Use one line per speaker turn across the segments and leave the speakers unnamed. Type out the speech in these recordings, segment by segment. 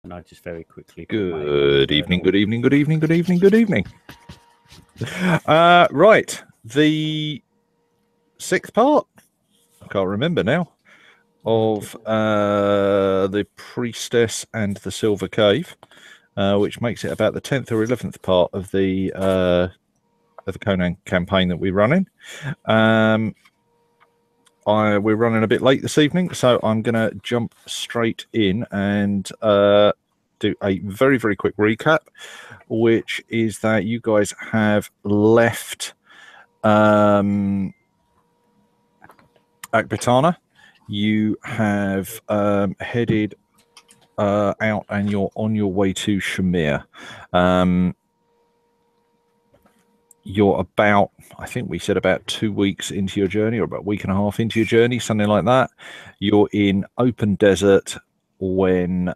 And I just very quickly.
Good evening, good evening, good evening, good evening, good evening. Right, the sixth part, I can't remember now, of the Priestess and the Silver Cave, which makes it about the 10th or 11th part of the Conan campaign that we're running. We're running a bit late this evening, so I'm going to jump straight in and do a very, very quick recap, which is that you guys have left Akbitana. You have headed out and you're on your way to Shumir. You're about, I think we said about 2 weeks into your journey, or about a week and a half into your journey, something like that. You're in open desert when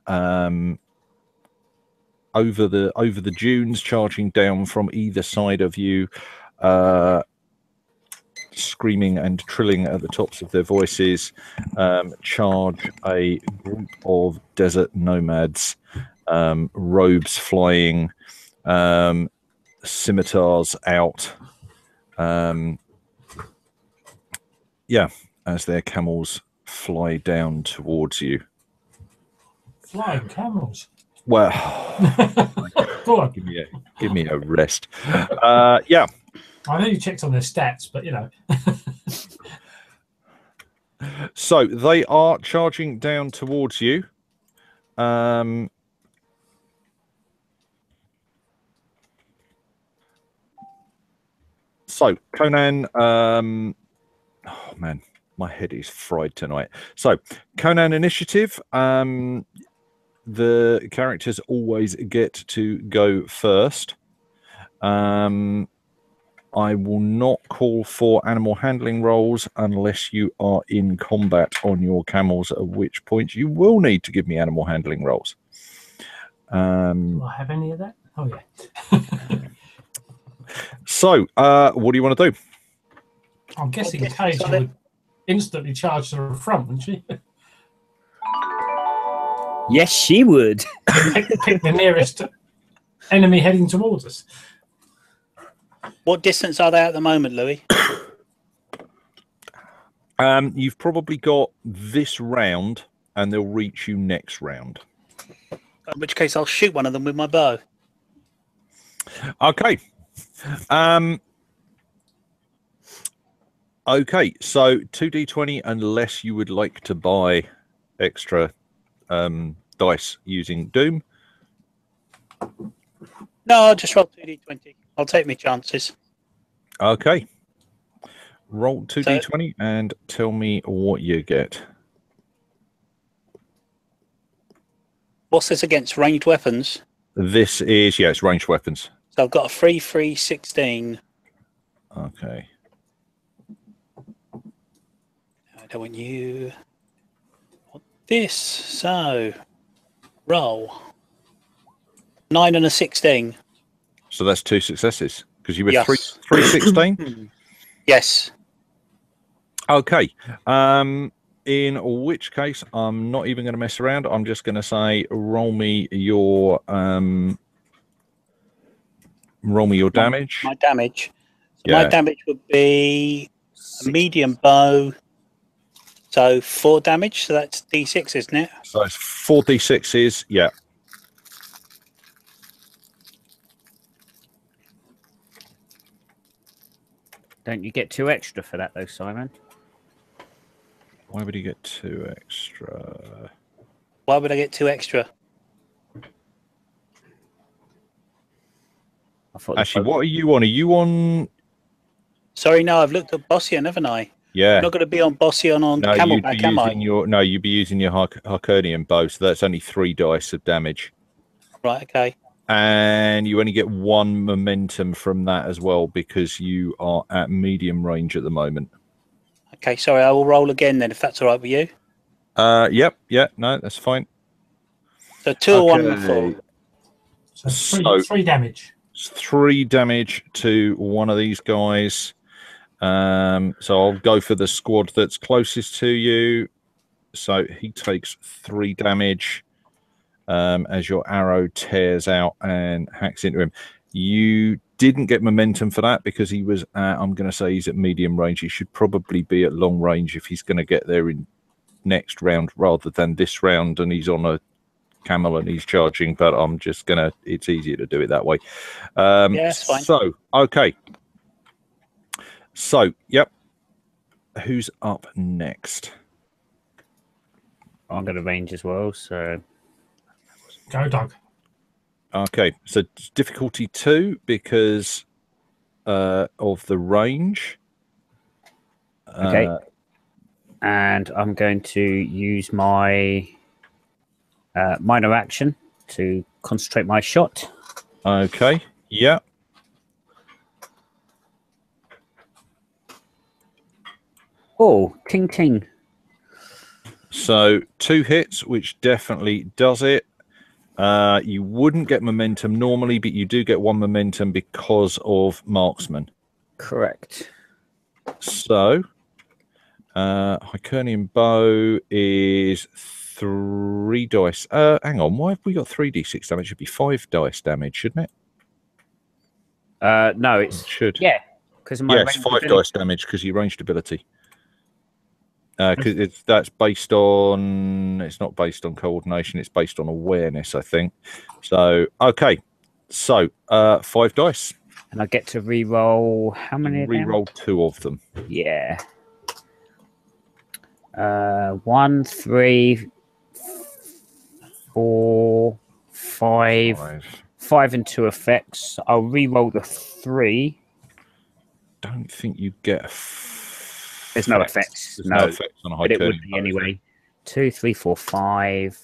over the dunes, charging down from either side of you, screaming and trilling at the tops of their voices, charge a group of desert nomads, robes flying, scimitars out, as their camels fly down towards you.
Flying camels.
Well,
Go on.
give me a rest. Yeah.
I know you checked on their stats, but you know.
So they are charging down towards you. So Conan, oh man, my head is fried tonight. So Conan initiative. The characters always get to go first. I will not call for animal handling rolls unless you are in combat on your camels, at which point you will need to give me animal handling rolls.
Do I have any of that? Oh, yeah.
So, what do you want to do?
I'm guessing Katie would instantly charge to the front, wouldn't she?
Yes, she would.
Pick the nearest enemy heading towards us.
What distance are they at the moment, Louis?
You've probably got this round, and they'll reach you next round.
In which case, I'll shoot one of them with my bow.
Okay. Okay, so 2d20 unless you would like to buy extra dice using Doom.
No, I'll just roll 2d20. I'll take my chances.
Okay. Roll 2d20 and tell me what you get.
What's this against? Ranged weapons?
This is, yeah, it's ranged weapons.
So I've got a 3, 3, 16.
Okay.
I don't want you. Want this. So roll 9 and a 16.
So that's 2 successes because you were
Yes.
3 16.
Yes.
Okay. In which case, I'm not even going to mess around. I'm just going to say, roll me your damage.
My damage. So
Yeah.
my damage would be a medium bow. So 4 damage. So that's D6, isn't it?
So it's 4d6s. Yeah.
Don't you get 2 extra for that, though, Simon?
Why would he get 2 extra?
Why would I get 2 extra?
I thought
Actually, what are you on? Are you on?
Sorry, no, I've looked at Bossian, haven't I?
Yeah.
I'm not going to be on Bossian on
No, you'd be
Camelback, am I?
using your you'd be using your Harkonian bow, so that's only 3 dice of damage.
Right, okay.
And you only get 1 momentum from that as well because you are at medium range at the moment.
Okay, sorry, I will roll again then, if that's all right with you.
Yep, yeah, no, that's fine.
So 2, 1, and 4.
So 3 damage.
3 damage to one of these guys. So I'll go for the squad that's closest to you. So he takes 3 damage. as your arrow tears out and hacks into him. You didn't get momentum for that because he was I'm going to say he's at medium range. He should probably be at long range if he's going to get there in next round rather than this round, and he's on a camel and he's charging, but I'm just gonna, it's easier to do it that way.
Yeah, that's fine.
So okay, so yep, who's up next?
I'm going to range as well, so
Go, Doug.
Okay, so difficulty 2 because of the range.
okay. And I'm going to use my minor action to concentrate my shot.
Okay, yeah.
Oh, ting ting.
So 2 hits, which definitely does it. You wouldn't get momentum normally, but you do get 1 momentum because of marksman.
Correct.
So Hibernian bow is 3 dice. Hang on, why have we got 3d6 damage? It should be 5 dice damage, shouldn't it?
No, it's
It should.
yeah, because my
Yes,
range
5
ability-
dice damage because you ranged ability. Because that's based on, it's not based on coordination, it's based on awareness, I think. So okay, so 5 dice.
and I get to re-roll how many? of them?
Re-roll 2 of them.
Yeah. 1, 3, 4, 5. 5 and 2 effects. I'll re-roll the 3.
Don't think you get.
There's no effects.
There's
No,
no effects on a
but it would
Hibernian
be
bow, is there?
anyway. 2, 3, 4, 5,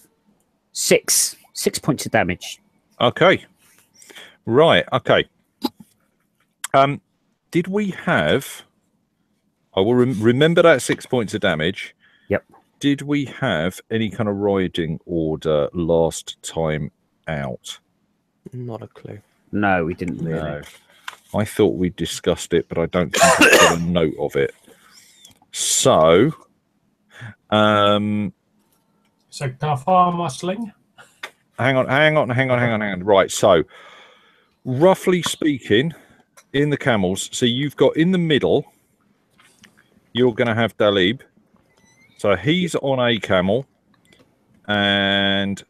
6. 6 points of damage.
Okay. Right. Okay. Did we have? I will remember that 6 points of damage.
Yep.
Did we have any kind of riding order last time out?
Not a clue.
No, we didn't really.
No. I thought we discussed it, but I don't think I got a note of it. So,
So can I fire my sling?
hang on. Right. So, roughly speaking, in the camels, so you've got in the middle, you're going to have Dalib. So he's on a camel, and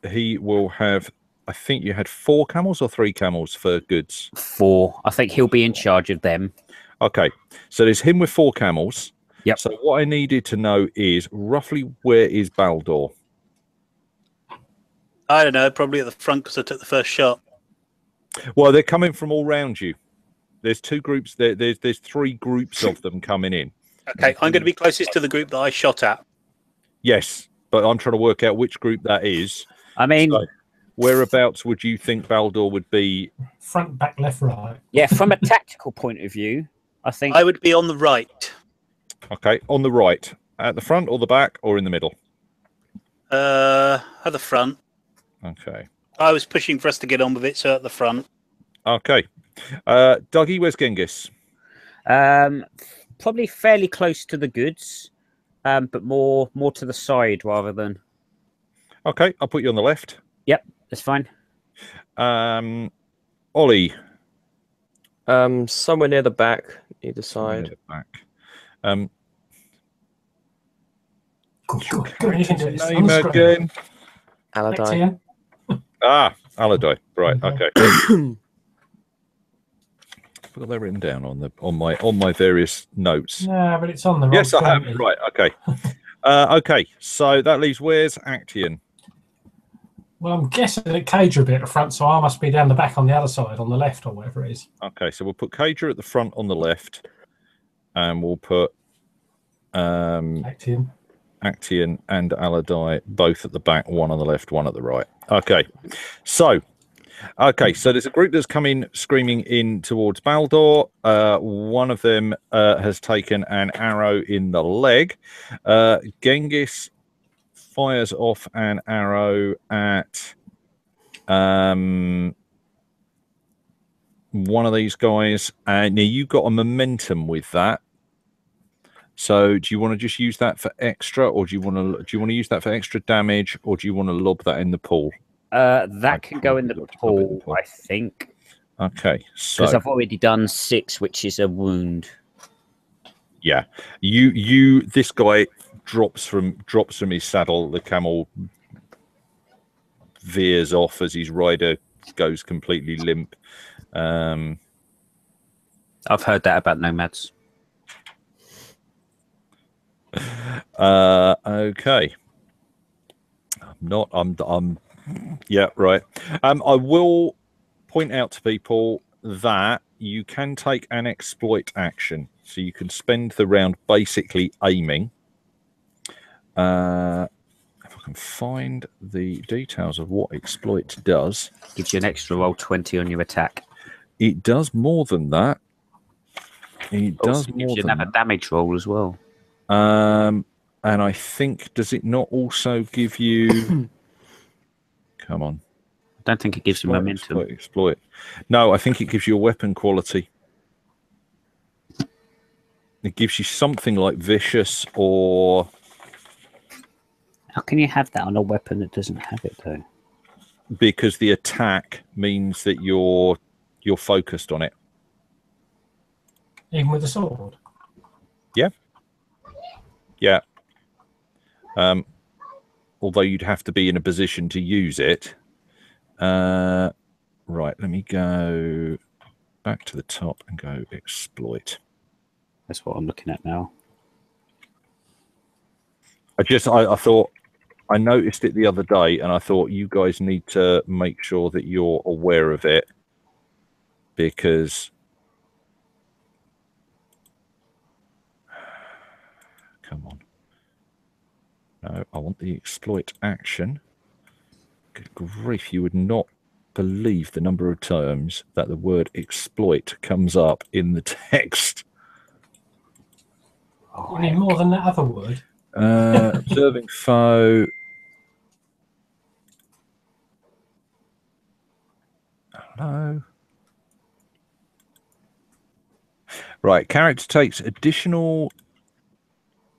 he will have, I think you had 4 camels or 3 camels for goods.
4. I think he'll be in charge of them.
Okay, so there's him with 4 camels.
Yep.
So what I needed to know is roughly where is Baldur?
I don't know, probably at the front because I took the first shot.
Well, they're coming from all round you. There's 2 groups. There's 3 groups of them coming in.
Okay, I'm going to be closest to the group that I shot at.
Yes, but I'm trying to work out which group that is.
I mean,
So, whereabouts would you think Baldur would be?
Front, back, left, right.
yeah, from a tactical point of view, I think
I would be on the right.
Okay, on the right, at the front or the back or in the middle?
At the front.
Okay.
I was pushing for us to get on with it, so at the front.
Okay. Dougie, where's Genghis?
probably fairly close to the goods, but more to the side rather than.
Okay, I'll put you on the left.
Yep, that's fine.
Ollie.
Somewhere near the back, either side.
Back.
Go on, you can do it.
Name again.
Aladai.
Aladai. Right.
Okay.
Okay. I've got that written down on my various notes.
No, but it's on the
Yes, I have.
page.
Right. Okay. Okay. So that leaves where's Actian?
Well, I'm guessing that Cage are a bit at the front, so I must be down the back on the other side, on the left or whatever it is.
Okay, so we'll put Cager at the front on the left, and we'll put
Actian.
Actian and Aladai both at the back, one on the left, one at the right. Okay, so there's a group that's coming screaming in towards Baldur. One of them has taken an arrow in the leg. Genghis fires off an arrow at one of these guys, and now you got a momentum with that. So do you want to just use that for extra, or do you want to use that for extra damage, or do you want to lob that in the pool?
That can go in the pool, I think.
Okay, so
because I've already done 6, which is a wound.
Yeah, this guy drops from his saddle. The camel veers off as his rider goes completely limp.
I've heard that about nomads.
Okay. Yeah, right. I will point out to people that you can take an exploit action, so you can spend the round basically aiming. If I can find the details of what exploit does.
Gives you an extra roll 20 on your attack.
It does more than that. It does more
gives you
than
another damage roll as well.
And I think, does it not also give you... Come on.
I don't think it gives you momentum.
Exploit. No, I think it gives you a weapon quality. It gives you something like vicious or...
How can you have that on a weapon that doesn't have it, though?
Because the attack means that you're focused on it.
Even with a sword?
Yeah. Yeah. Although you'd have to be in a position to use it. Right, let me go back to the top and go exploit.
That's what I'm looking at now.
I thought, I noticed it the other day, and I thought you guys need to make sure that you're aware of it, because come on. No, I want the exploit action. Good grief, you would not believe the number of times that the word exploit comes up in the text.
You need more than that other word.
Observing foe. Hello. Right, character takes additional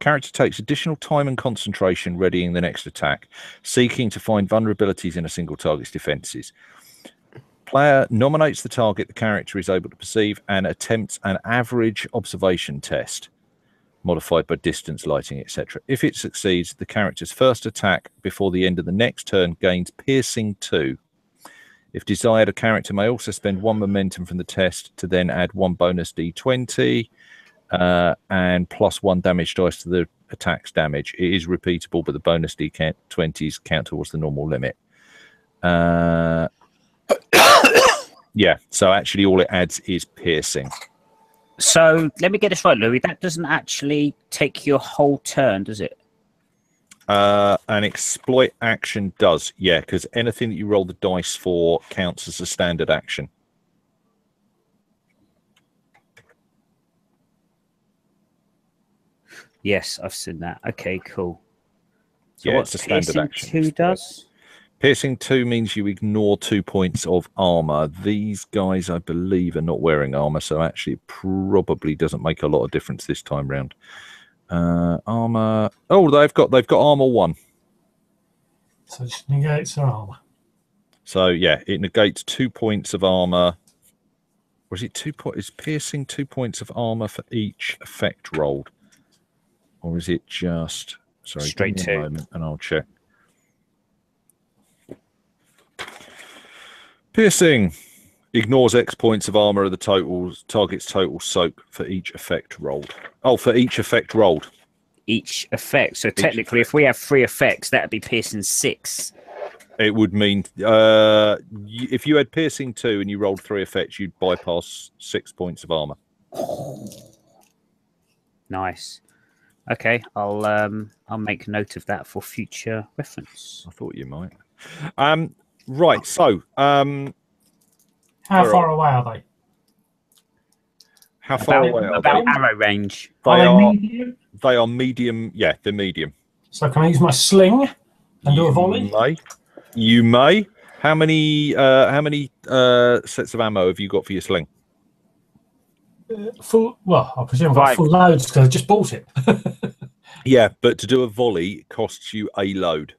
time and concentration readying the next attack, seeking to find vulnerabilities in a single target's defenses. Player nominates the target the character is able to perceive and attempts an average observation test, modified by distance, lighting, etc. If it succeeds, the character's first attack before the end of the next turn gains piercing 2. If desired, a character may also spend 1 momentum from the test to then add 1 bonus d20 and plus 1 damage dice to the attack's damage. It is repeatable, but the bonus d20s count towards the normal limit. Yeah, so actually all it adds is piercing.
So let me get this right, Louis. That doesn't actually take your whole turn, does it?
An exploit action does, yeah, because anything that you roll the dice for counts as a standard action.
Yes, I've seen that. Okay, cool. So
yeah,
what's
it's a standard action.
2 does?
Piercing 2 means you ignore 2 points of armor. These guys, I believe, are not wearing armor, so actually it probably doesn't make a lot of difference this time round. Armor. Oh, they've got armor 1.
So it negates their armor.
So yeah, it negates 2 points of armor. Or is it 2 points? Is piercing 2 points of armor for each effect rolled, or is it just
straight 2?
Moment and I'll check. Piercing ignores X points of armor of the target's total soak for each effect rolled. Oh, for each effect rolled.
Each effect. So technically, if we have 3 effects, that'd be piercing 6.
It would mean if you had piercing 2 and you rolled 3 effects, you'd bypass 6 points of armor.
Nice. Okay, I'll make note of that for future reference.
I thought you might. Right, so
how far away are they?
How far away are they?
About arrow range.
Are they medium?
They are medium. Yeah, they're medium.
So can I use my sling and do a volley?
You may. How many sets of ammo have you got for your sling?
Full. Well, I presume I've got
Right.
full loads because I just bought it.
Yeah, but to do a volley costs you a load.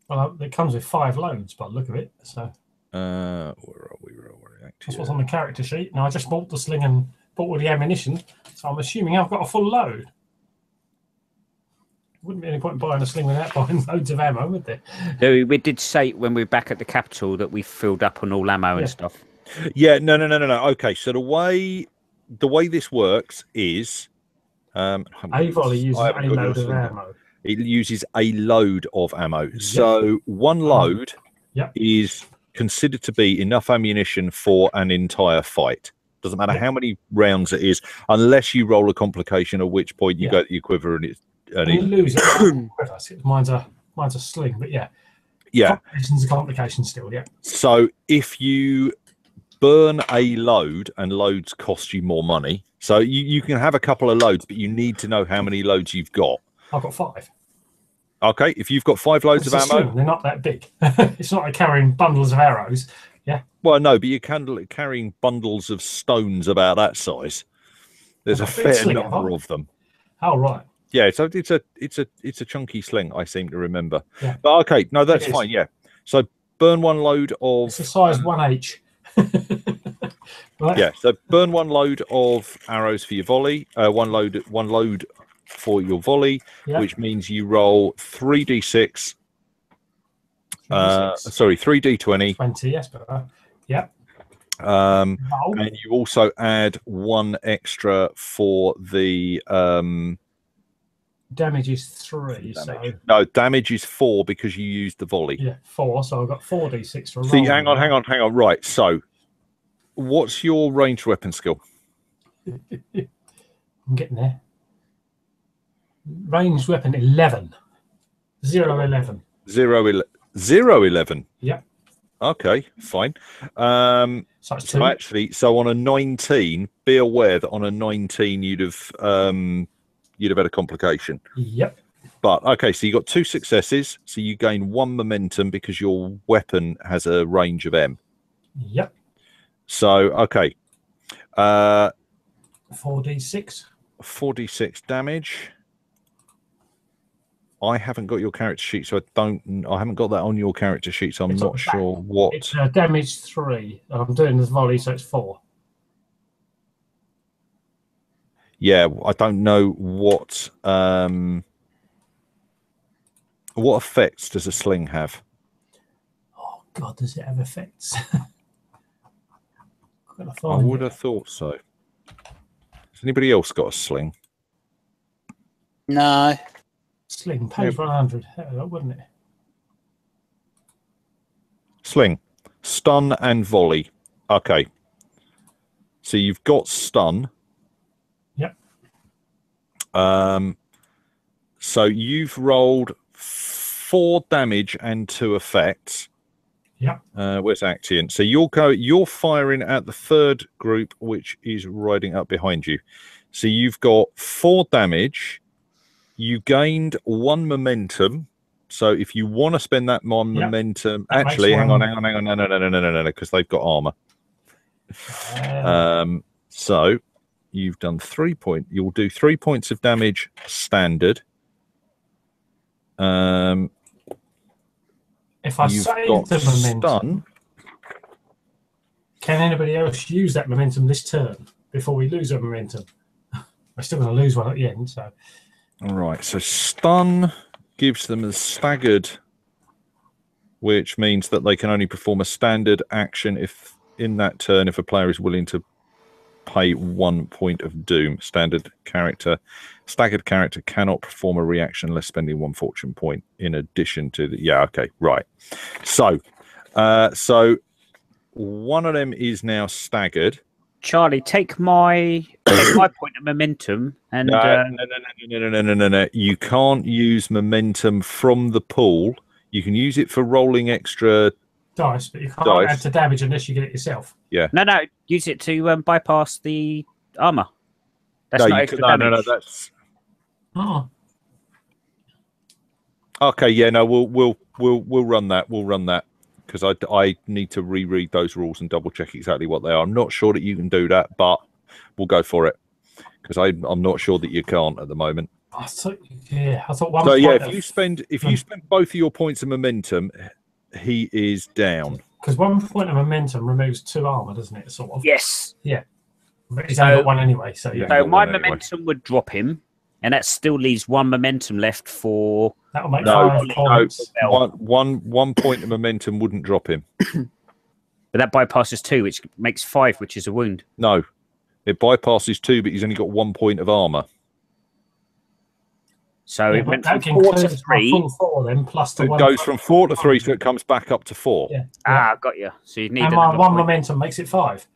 Well, it comes with 5 loads by the look of it. So
Where are we?
that's what's on the character sheet. Now I just bought the sling and bought all the ammunition, so I'm assuming I've got a full load. Wouldn't be any point in buying a sling without buying loads of ammo, would there?
No, we did say when we were back at the capital that we filled up on all ammo and stuff.
Yeah, no. Okay, so the way this works is
A volley uses a load of ammo.
It uses a load of ammo. So one load is considered to be enough ammunition for an entire fight. Doesn't matter how many rounds it is, unless you roll a complication, at which point you go to the quiver and it's. And
you lose it. Mine's a sling, but yeah. Complication's a complication still, yeah.
So if you burn a load, and loads cost you more money, so you can have a couple of loads, but you need to know how many loads you've got.
I've got 5.
Okay, if you've got 5 loads of ammo,
sling. They're not that big. It's not like carrying bundles of arrows. Yeah.
Well, no, but you're carrying bundles of stones about that size. There's a fair number of them.
Oh right.
Yeah, so it's a chunky sling, I seem to remember. Yeah. But okay, no, that's fine. Yeah. So burn 1 load of.
It's a size 1H. Right.
Yeah. So burn 1 load of arrows for your volley. One load for your volley, which means you roll 3d6. 3d20.
20, yes, but yeah.
And you also add 1 extra for the
damage is 3. So
no, damage is 4 because you used the volley.
Yeah, 4. So I've got 4d6 for a roll.
See, hang on. Right. So, what's your ranged weapon skill?
I'm getting there. Ranged weapon 11. 0-11.
0-11.
Yeah.
Okay, fine. So actually, on a 19, be aware that on a 19 you'd have had a complication.
Yep.
But okay, so you got 2 successes, so you gain 1 momentum because your weapon has a range of M.
Yep.
So okay.
4d6.
4d6 damage. I haven't got your character sheet, so I haven't got that on your character sheet, so I'm not sure what.
It's damage 3. I'm doing this volley, so it's 4.
Yeah, I don't know what effects does a sling have?
Oh God, does it have effects?
I would have thought so. Has anybody else got a sling?
No.
Sling, page 100, wouldn't it?
Sling, stun and volley. Okay. So you've got stun.
Yep.
So you've rolled 4 damage and 2 effects.
Yep.
Where's Actian? So you're firing at the 3rd group, which is riding up behind you. So you've got 4 damage. You gained 1 momentum. So if you want to spend that momentum, actually, hang on, no, because they've got armor. So you've done 3 points. You'll do 3 points of damage standard.
If I save the momentum,
stun.
Can anybody else use that momentum this turn before we lose our momentum? We're still going to lose one at the end, so.
All right, so stun gives them a staggered, which means that they can only perform a standard action if in that turn if a player is willing to pay 1 point of doom. Staggered character cannot perform a reaction unless spending 1 fortune point in addition to the. Yeah, okay, right. So one of them is now staggered.
Charlie, take my point of momentum and
No. You can't use momentum from the pool. You can use it for rolling extra
dice, but you can't add to damage unless you get it yourself.
Yeah.
No, use it to bypass the armor. That's not extra damage.
No, that's.
Oh.
Okay, yeah, no, we'll run that. We'll run that because I need to reread those rules and double check exactly what they are. I'm not sure that you can do that, but we'll go for it. Because I'm not sure that you can't at the moment.
I thought one.
So
point
yeah,
of-
if you spend both of your points of momentum, he is down.
Because 1 point of momentum removes 2 armor, doesn't it? Sort of.
Yes.
Yeah. But he's only got 1 anyway, so yeah.
So
got
my
one anyway.
momentum would drop him, and that still leaves 1 momentum left for.
That'll make
No,
5 points.
One point of momentum wouldn't drop him.
But that bypasses 2, which makes 5, which is a wound.
No, it bypasses 2, but he's only got 1 point of armor.
So
Yeah,
it
but
went
that
from 4 to
includes my
3.
full 4 then, plus the
It
1.
goes from 4 to 3, so it comes back up to 4.
Yeah.
Ah, got you. So you need
And my
another
1
point.
momentum makes it 5.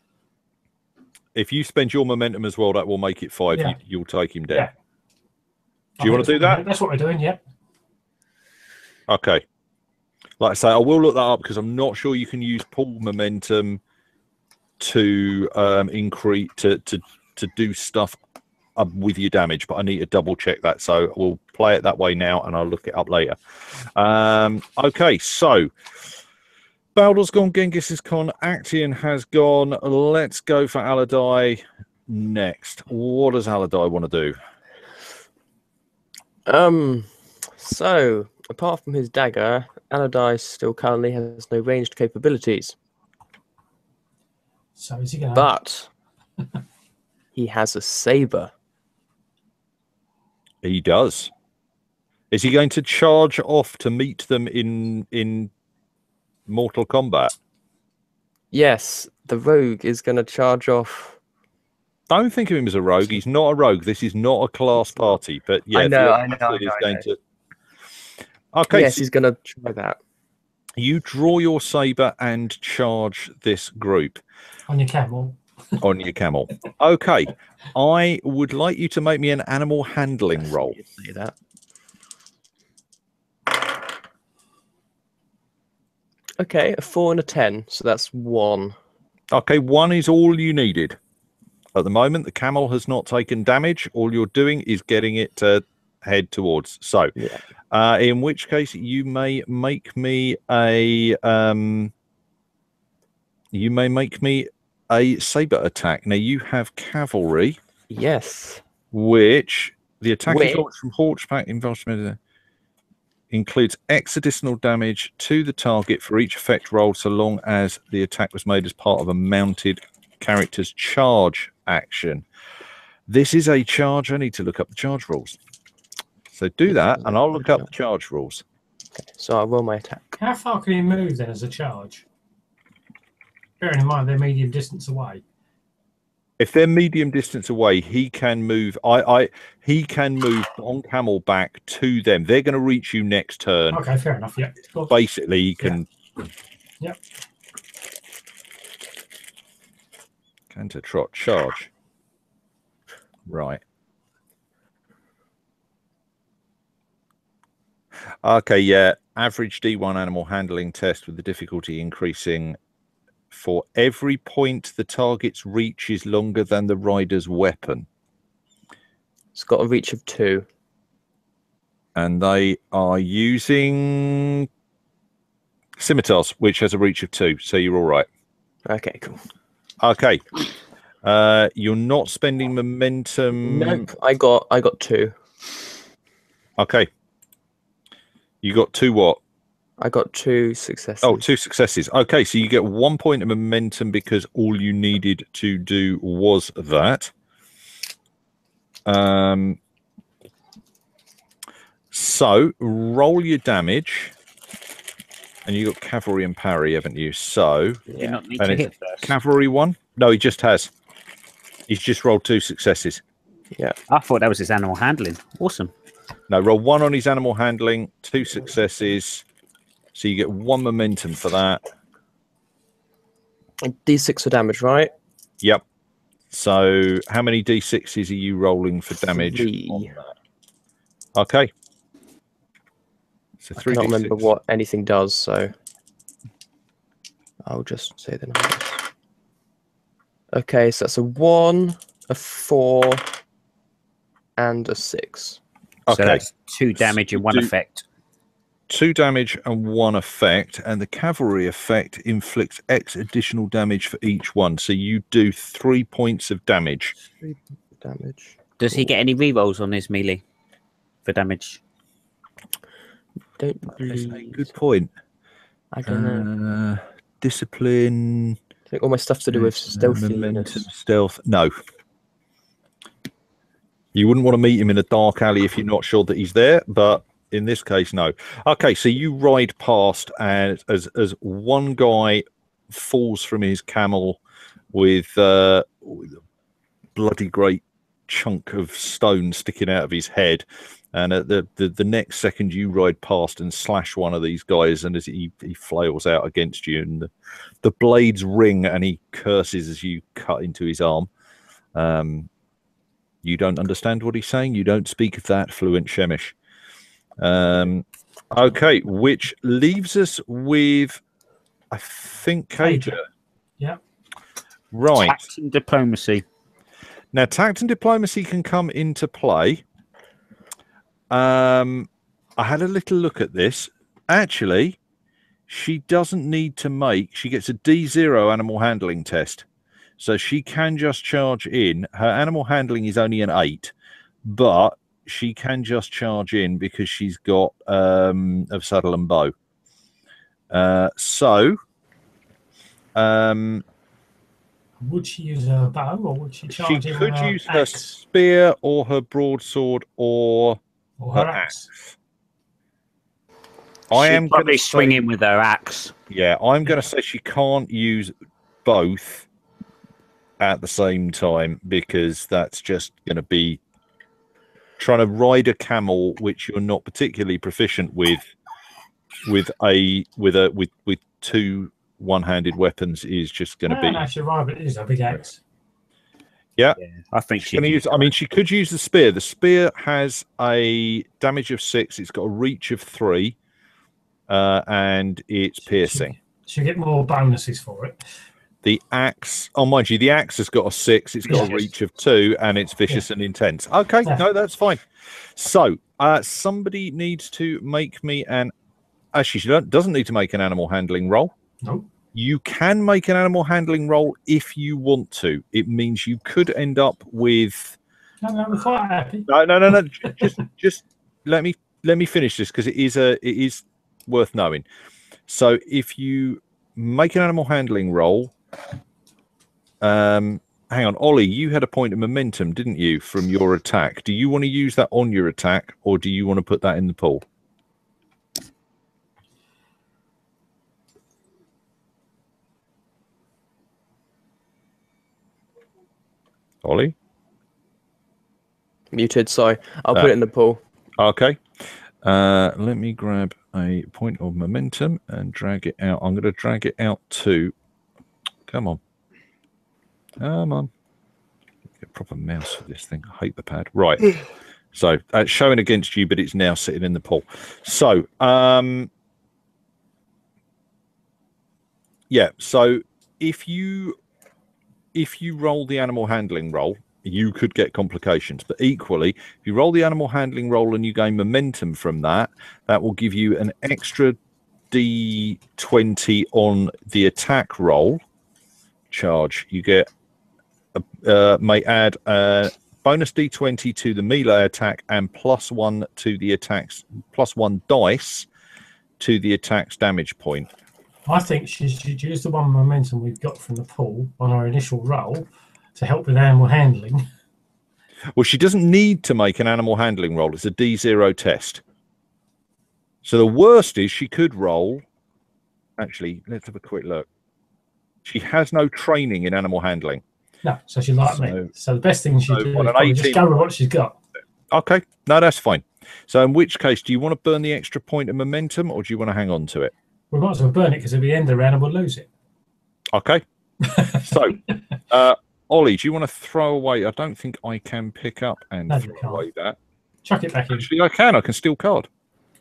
If you spend your momentum as well, that will make it 5.
Yeah.
You'll take him down.
Yeah.
Do you want to do that?
That's what we're doing, yeah.
Okay. Like I say, I will look that up because I'm not sure you can use pool momentum to increase to do stuff with your damage, but I need to double check that. So we'll play it that way now, and I'll look it up later. Okay, so Baldur's gone, Genghis is gone, Actian has gone. Let's go for Aladai next. What does Aladai want to do?
So apart from his dagger, Aladai still currently has no ranged capabilities.
So is he going to...
But he has a saber.
He does. Is he going to charge off to meet them in Mortal Kombat?
Yes, the rogue is going to charge off.
Don't think of him as a rogue. He's not a rogue. This is not a class party. But yeah,
I know.
Okay,
Yes,
so
he's going to try that.
you draw your saber and charge this group
On your camel.
on your camel. Okay, I would like you to make me an animal handling roll.
You say that. Okay, a 4 and a 10, so that's 1.
Okay, 1 is all you needed. At the moment, the camel has not taken damage. All you're doing is getting it to head towards. So,
Yeah.
in which case, you may make me a saber attack. Now you have cavalry,
Yes.
which the attack is
Which-
launched from horseback involvement includes X additional damage to the target for each effect roll, so long as the attack was made as part of a mounted character's charge action. This is a charge. I need to look up the charge rules. So do that, and I'll look up the charge rules.
Okay, so I'll roll my attack.
How far can he move then as a charge? Bearing in mind they're medium distance away.
If they're medium distance away, he can move. He can move on camel back to them. They're going to reach you next turn.
Okay, fair enough. Yeah. Cool.
Basically, he can.
Yep.
Canter trot charge. Right. Okay. Yeah. Average D1 animal handling test with the difficulty increasing. For every point the target's reach is longer than the rider's weapon.
It's got a reach of 2.
And they are using scimitars, which has a reach of 2. So you're all right.
Okay, cool.
Okay. You're not spending momentum.
Nope, I got 2.
Okay. You got 2 what?
I got 2 successes.
Oh, 2 successes. Okay, so you get 1 point of momentum because all you needed to do was that. So roll your damage, and you got cavalry and parry, haven't you? So
You not need
and
to
it's
hit first.
cavalry 1. No, he just has. He's just rolled 2 successes.
Yeah.
I thought that was his animal handling. Awesome.
No, roll 1 on his animal handling, 2 successes. So you get 1 momentum for that.
D6 for damage, right?
Yep. So how many D6s are you rolling for damage?
3.
On that? Okay. So
I
3
can't
D6.
remember what anything does, so I'll just say the numbers. Okay, so that's a 1, a 4, and a 6.
So
Okay.
that's 2 damage and 1
Do-
effect.
2 damage and 1 effect, and the cavalry effect inflicts X additional damage for each one. So you do 3 points of damage.
3 damage.
Does he get any rerolls on his melee for damage?
Don't
That's
believe.
a good point.
I don't know.
Discipline.
I think all my stuff's to do with
Momentum,
stealthiness.
stealth. No. You wouldn't want to meet him in a dark alley if you're not sure that he's there, but in this case, no. Okay, so you ride past, and as one guy falls from his camel with a bloody great chunk of stone sticking out of his head, and at the next second you ride past and slash one of these guys, and as he flails out against you, and the blades ring, and he curses as you cut into his arm. You don't understand what he's saying. You don't speak that fluent Shemish. Okay, which leaves us with, I think, Cager.
Yeah.
Right.
Tact and diplomacy.
Now, tact and diplomacy can come into play. I had a little look at this. Actually, she doesn't need to make... She gets a D0 animal handling test. So she can just charge in. Her animal handling is only an 8, but she can just charge in because she's got of saddle and bow.
Would she use her bow, or would she charge
she
in
could
with her
use her
axe?
spear or her broadsword or
Or
her
her
axe.
axe?
I
She'd
am
probably
going to
swing in with her axe.
Yeah, I'm going to say she can't use both at the same time, because that's just going to be trying to ride a camel, which you're not particularly proficient with two one-handed weapons, is just going to be.
No, she'll ride, but it is a big axe.
Yeah,
I think
she's going to use. I mean, she could use the spear. The spear has a damage of 6. It's got a reach of 3, and it's piercing.
She'll get more bonuses for it.
The axe, oh, mind you, the axe has got a 6. It's got a reach of 2, and it's vicious and intense. Okay, no, that's fine. So, somebody needs to make me an. Actually, she doesn't need to make an animal handling roll.
No.
You can make an animal handling roll if you want to. It means you could end up with.
No, we're quite happy.
No. just let me finish this, because it is worth knowing. So, if you make an animal handling roll. Hang on, Ollie, you had a point of momentum, didn't you, from your attack? Do you want to use that on your attack, or do you want to put that in the pool? Ollie?
Muted, sorry. I'll put it in the pool.
Okay. Let me grab a point of momentum and drag it out. I'm going to drag it out to... Come on. Get a proper mouse for this thing. I hate the pad. Right. So it's showing against you, but it's now sitting in the pool. So, yeah. So if you roll the animal handling roll, you could get complications. But equally, if you roll the animal handling roll and you gain momentum from that, that will give you an extra D20 on the attack roll charge. You get may add a bonus D20 to the melee attack and +1 to the attacks, +1 dice to the attack's damage point.
I think she should use the one momentum we've got from the pool on our initial roll to help with animal handling.
Well, she doesn't need to make an animal handling roll. It's a D0 test. So the worst is she could roll. Actually, let's have a quick look. She has no training in animal handling.
No, so she's like me. So the best thing she do is probably just go with what she's got.
Okay, no, that's fine. So in which case, do you want to burn the extra point of momentum, or do you want to hang on to it?
We might as well burn it, because at the end of the round we'll lose it.
Okay. So, Ollie, do you want to throw away? I don't think I can pick up and throw away that.
Chuck it back in.
Actually, I can. I can steal card.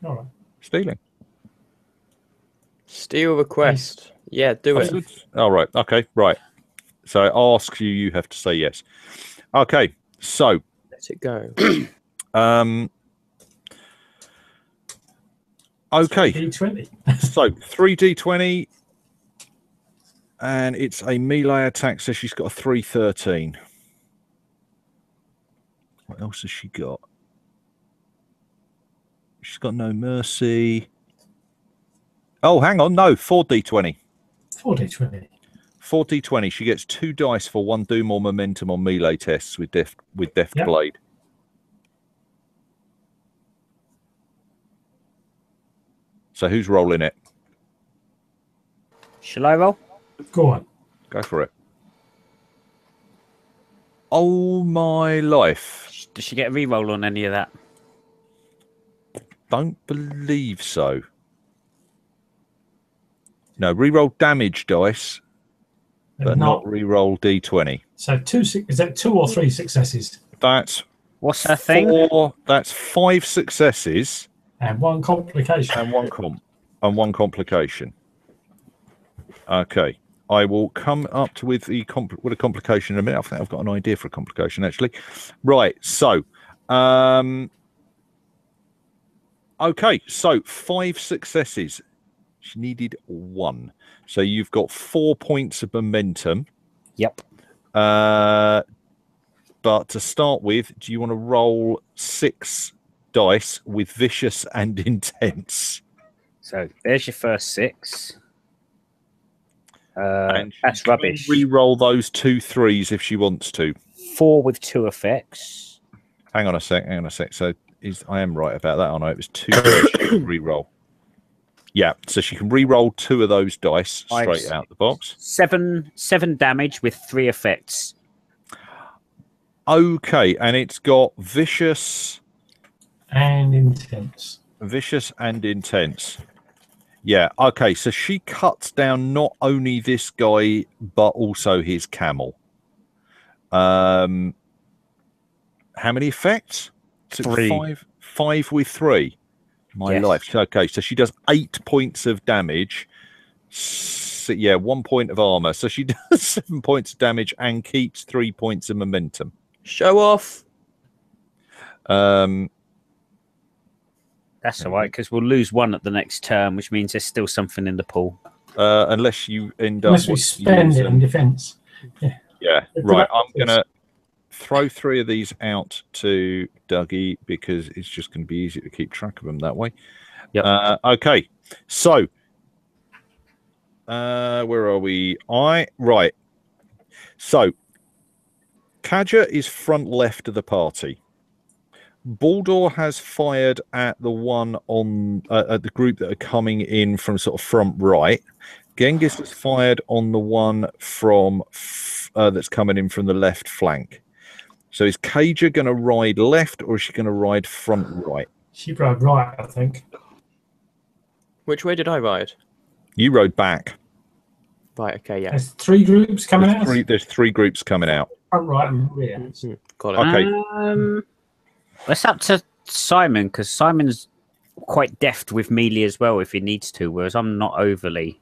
All right.
Stealing.
Steal request. Yeah, do it.
All right. Okay. Right. So I ask you, you have to say yes. Okay. So
let it go.
Okay.
3d20.
So 3d20, and it's a melee attack. So she's got a 313. What else has she got? She's got no mercy. Oh, hang on. No, 4d20.
4d20.
4d20. She gets 2 dice for 1 doom or momentum on melee tests with deft
Yep.
blade. So who's rolling it?
Shall I roll?
Go on.
Go for it. Oh my life.
Does she get a reroll on any of that?
Don't believe so. No, reroll damage dice, but not reroll d20.
So is that 2 or 3 successes?
That's
What's her thing?
4. That's 5 successes
And 1 complication.
and 1 complication. Okay, I will come up with a complication in a minute. I think I've got an idea for a complication actually. Right, so okay, so 5 successes. She needed 1, so you've got 4 points of momentum.
Yep.
But to start with, do you want to roll 6 dice with vicious and intense?
So there's your first 6.
And
That's rubbish.
Re-roll those 2 3s if she wants to.
4 with 2 effects.
Hang on a sec. So I am right about that, aren't I? It was 2 dice she can re-roll. Yeah, so she can re-roll 2 of those dice straight out the box.
7 damage with 3 effects.
Okay, and it's got vicious
And intense.
Vicious and intense. Yeah, okay, so she cuts down not only this guy, but also his camel. How many effects?
3.
5 with 3. My
Yes.
life. Okay, so she does 8 points of damage. Yeah, 1 point of armor. So she does 7 points of damage and keeps 3 points of momentum.
Show off.
That's all right, because we'll lose 1 at the next turn, which means there's still something in the pool.
Unless you end up...
Unless we spend it in defense.
Yeah, right. I'm going to throw 3 of these out to Dougie because it's just going to be easy to keep track of them that way.
Yep.
Okay, so where are we? Right. So Kaja is front left of the party. Baldur has fired at the one on at the group that are coming in from sort of front right. Genghis has fired on the one from that's coming in from the left flank. So is Kaja going to ride left or is she going to ride front right?
She rode right, I think.
Which way did I ride?
You rode back.
Right, okay, yeah.
There's 3 groups coming out.
There's 3 groups coming out.
Front, right, and rear.
Got it.
Okay.
It's up to Simon, because Simon's quite deft with melee as well if he needs to, whereas I'm not overly.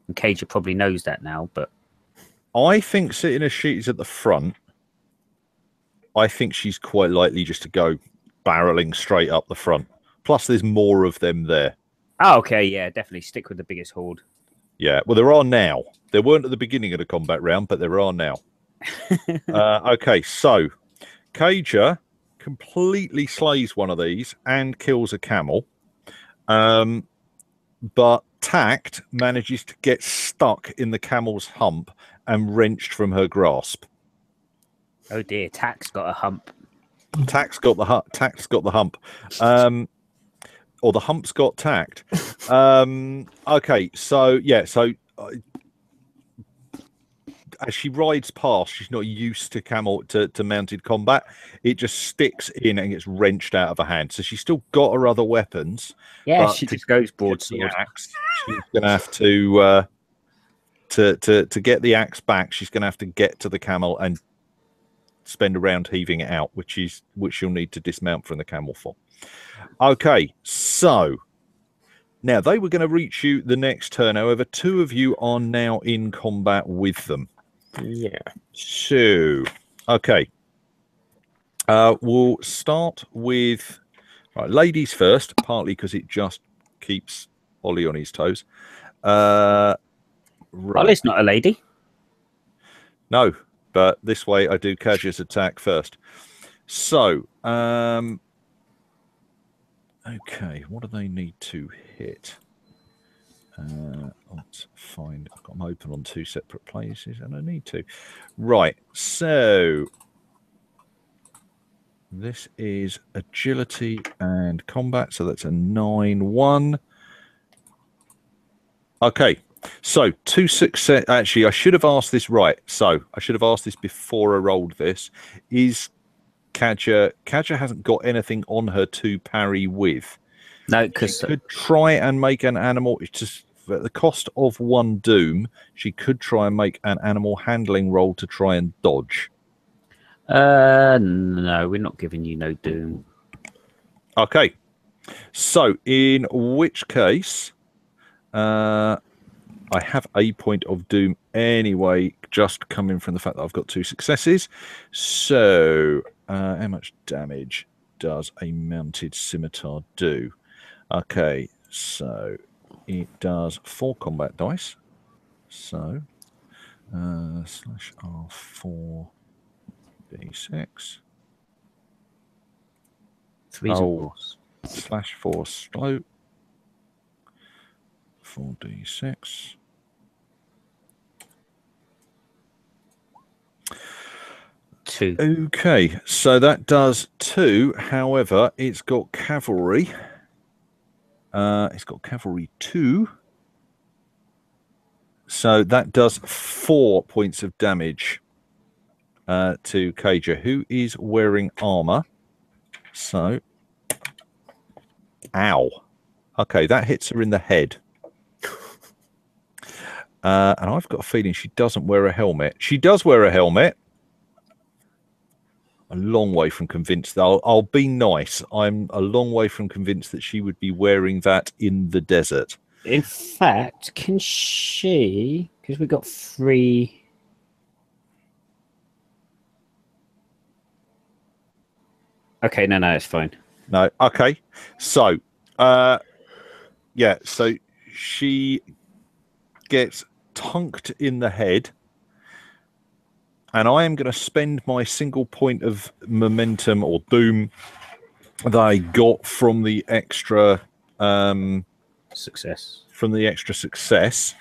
And Kaja probably knows that now, but
I think sitting as she's at the front, I think she's quite likely just to go barreling straight up the front. Plus, there's more of them there.
oh, okay, yeah, definitely stick with the biggest horde.
Yeah, well, there are now. There weren't at the beginning of the combat round, but there are now. Okay, so Kaja completely slays one of these and kills a camel. But Tact manages to get stuck in the camel's hump and wrenched from her grasp.
Oh dear, Tack's got a hump.
Tact's got the hump. Or the hump's got tact. Okay, so yeah, as she rides past, she's not used to mounted combat. It just sticks in and gets wrenched out of her hand. So she's still got her other weapons.
Yeah,
but
she just goes broadsword.
She's going to have to get the axe back. She's going to have to get to the camel and spend a round heaving it out, which you'll need to dismount from the camel for. Okay, so now they were going to reach you the next turn. However, 2 of you are now in combat with them.
Yeah.
So, okay. We'll start with ladies first, partly because it just keeps Ollie on his toes. Right.
Ollie's not a lady.
No, but this way I do Kaja's attack first. So, okay, what do they need to hit? Let's find. I've got them open on 2 separate places, and I need to. Right, so this is agility and combat, so that's a 9-1. Okay, so 2 success. Actually, I should have asked this right. So I should have asked this before I rolled this. Is Kaja hasn't got anything on her to parry with?
No, because
she could try and make an animal. It's just at the cost of 1 doom. She could try and make an animal handling roll to try and dodge.
no, we're not giving you no doom.
Okay, so in which case, I have a point of doom anyway, just coming from the fact that I've got 2 successes. So, how much damage does a mounted scimitar do? Okay, so it does 4 combat dice. So, slash R4 D6.
3's a boss.
Slash 4 slope. 4d6.
Two.
Okay, so that does 2. However, it's got cavalry. It's got cavalry 2. So that does 4 points of damage to Kaja, who is wearing armor. So, ow. Okay, that hits her in the head. And I've got a feeling she doesn't wear a helmet. She does wear a helmet. A long way from convinced. I'll be nice. I'm a long way from convinced that she would be wearing that in the desert.
In fact, can she? Because we got 3. Okay, no, it's fine.
No, okay. So, yeah, so she gets tunked in the head. And I am going to spend my single point of momentum or doom that I got from the extra
success.
From the extra success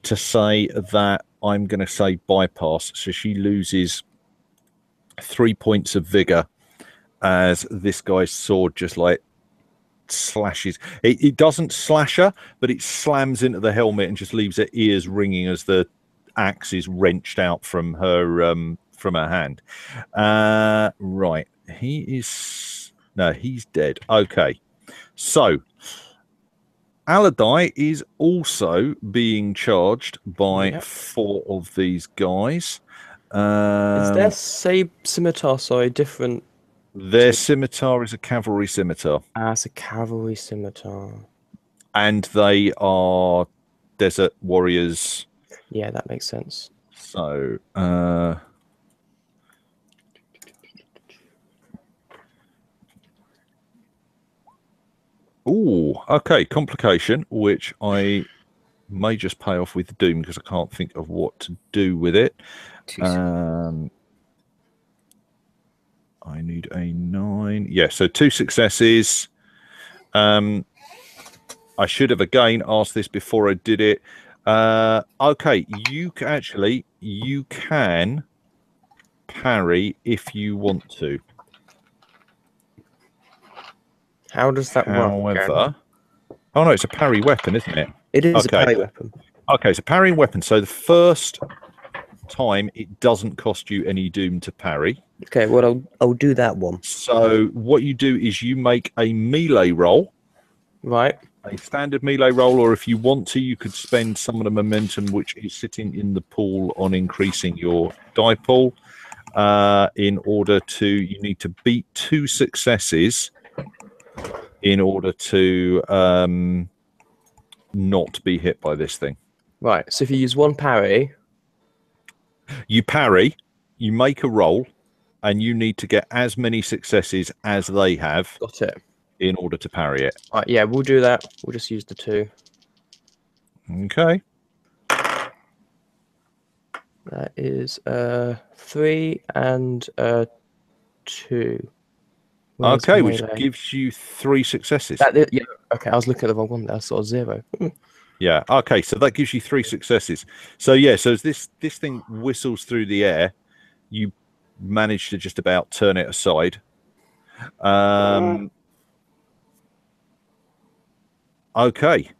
to say that I'm going to say bypass. So she loses 3 points of vigor as this guy's sword just like slashes. It doesn't slash her, but it slams into the helmet and just leaves her ears ringing as the axe is wrenched out from her hand. Right, he's dead. Okay, so Aladai is also being charged by 4 of these guys.
Is their scimitar different?
Their scimitar is a cavalry scimitar.
It's a cavalry scimitar.
And they are desert warriors.
Yeah, that makes sense.
So, okay, complication, which I may just pay off with Doom because I can't think of what to do with it. I need a 9. Yeah, so 2 successes. I should have again asked this before I did it. Okay, you can parry if you want to.
How does that work?
However, oh no, it's a parry weapon, isn't it?
It is a parry weapon.
Okay, it's a parrying weapon. So the first time it doesn't cost you any doom to parry.
Okay, well I'll do that one.
So what you do is you make a melee roll.
Right.
A standard melee roll, or if you want to, you could spend some of the momentum which is sitting in the pool on increasing your die pool. In order to, you need to beat 2 successes in order to not be hit by this thing.
Right. So if you use 1 parry,
you parry, you make a roll, and you need to get as many successes as they have.
Got it.
in order to parry it.
Right, yeah, we'll do that. We'll just use the 2.
Okay.
That is 3 and 2. Where's
Okay, which
melee?
gives you 3 successes.
Yeah, okay, I was looking at the wrong one. That's sort of 0.
Yeah. Okay, so that gives you 3 successes. So yeah, so as this thing whistles through the air, you manage to just about turn it aside. Okay.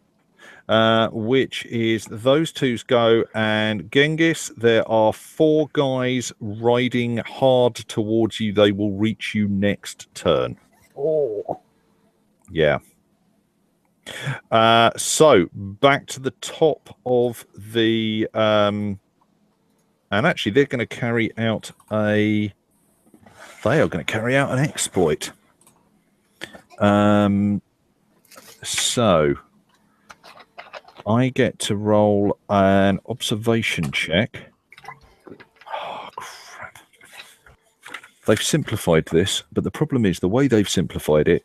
Which is those two's go, and Genghis, there are 4 guys riding hard towards you. They will reach you next turn.
Oh.
Yeah. So back to the top of the and actually they're going to carry out an exploit. So I get to roll an observation check. Oh, crap. They've simplified this, but the problem is the way they've simplified it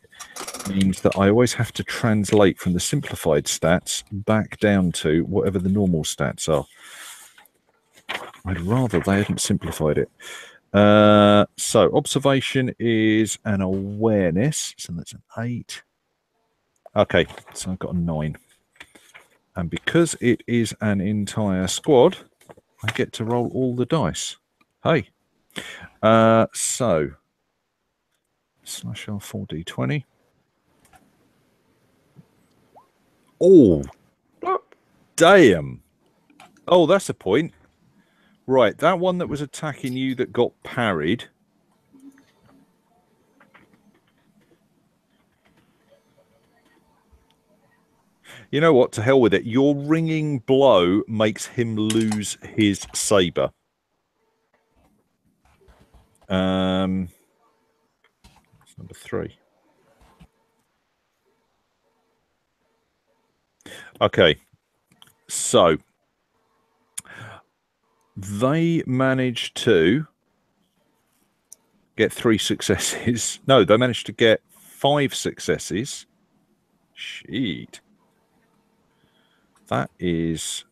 means that I always have to translate from the simplified stats back down to whatever the normal stats are. I'd rather they hadn't simplified it. So observation is an awareness, so that's an 8. Okay, so I've got a 9. And because it is an entire squad, I get to roll all the dice. Hey. So slash R 4d20. Oh, damn. Oh, that's a point. Right, that one that was attacking you that got parried. You know what? To hell with it. Your ringing blow makes him lose his saber. That's number 3. Okay. So they managed to get 3 successes. No, they managed to get 5 successes. Shit. That is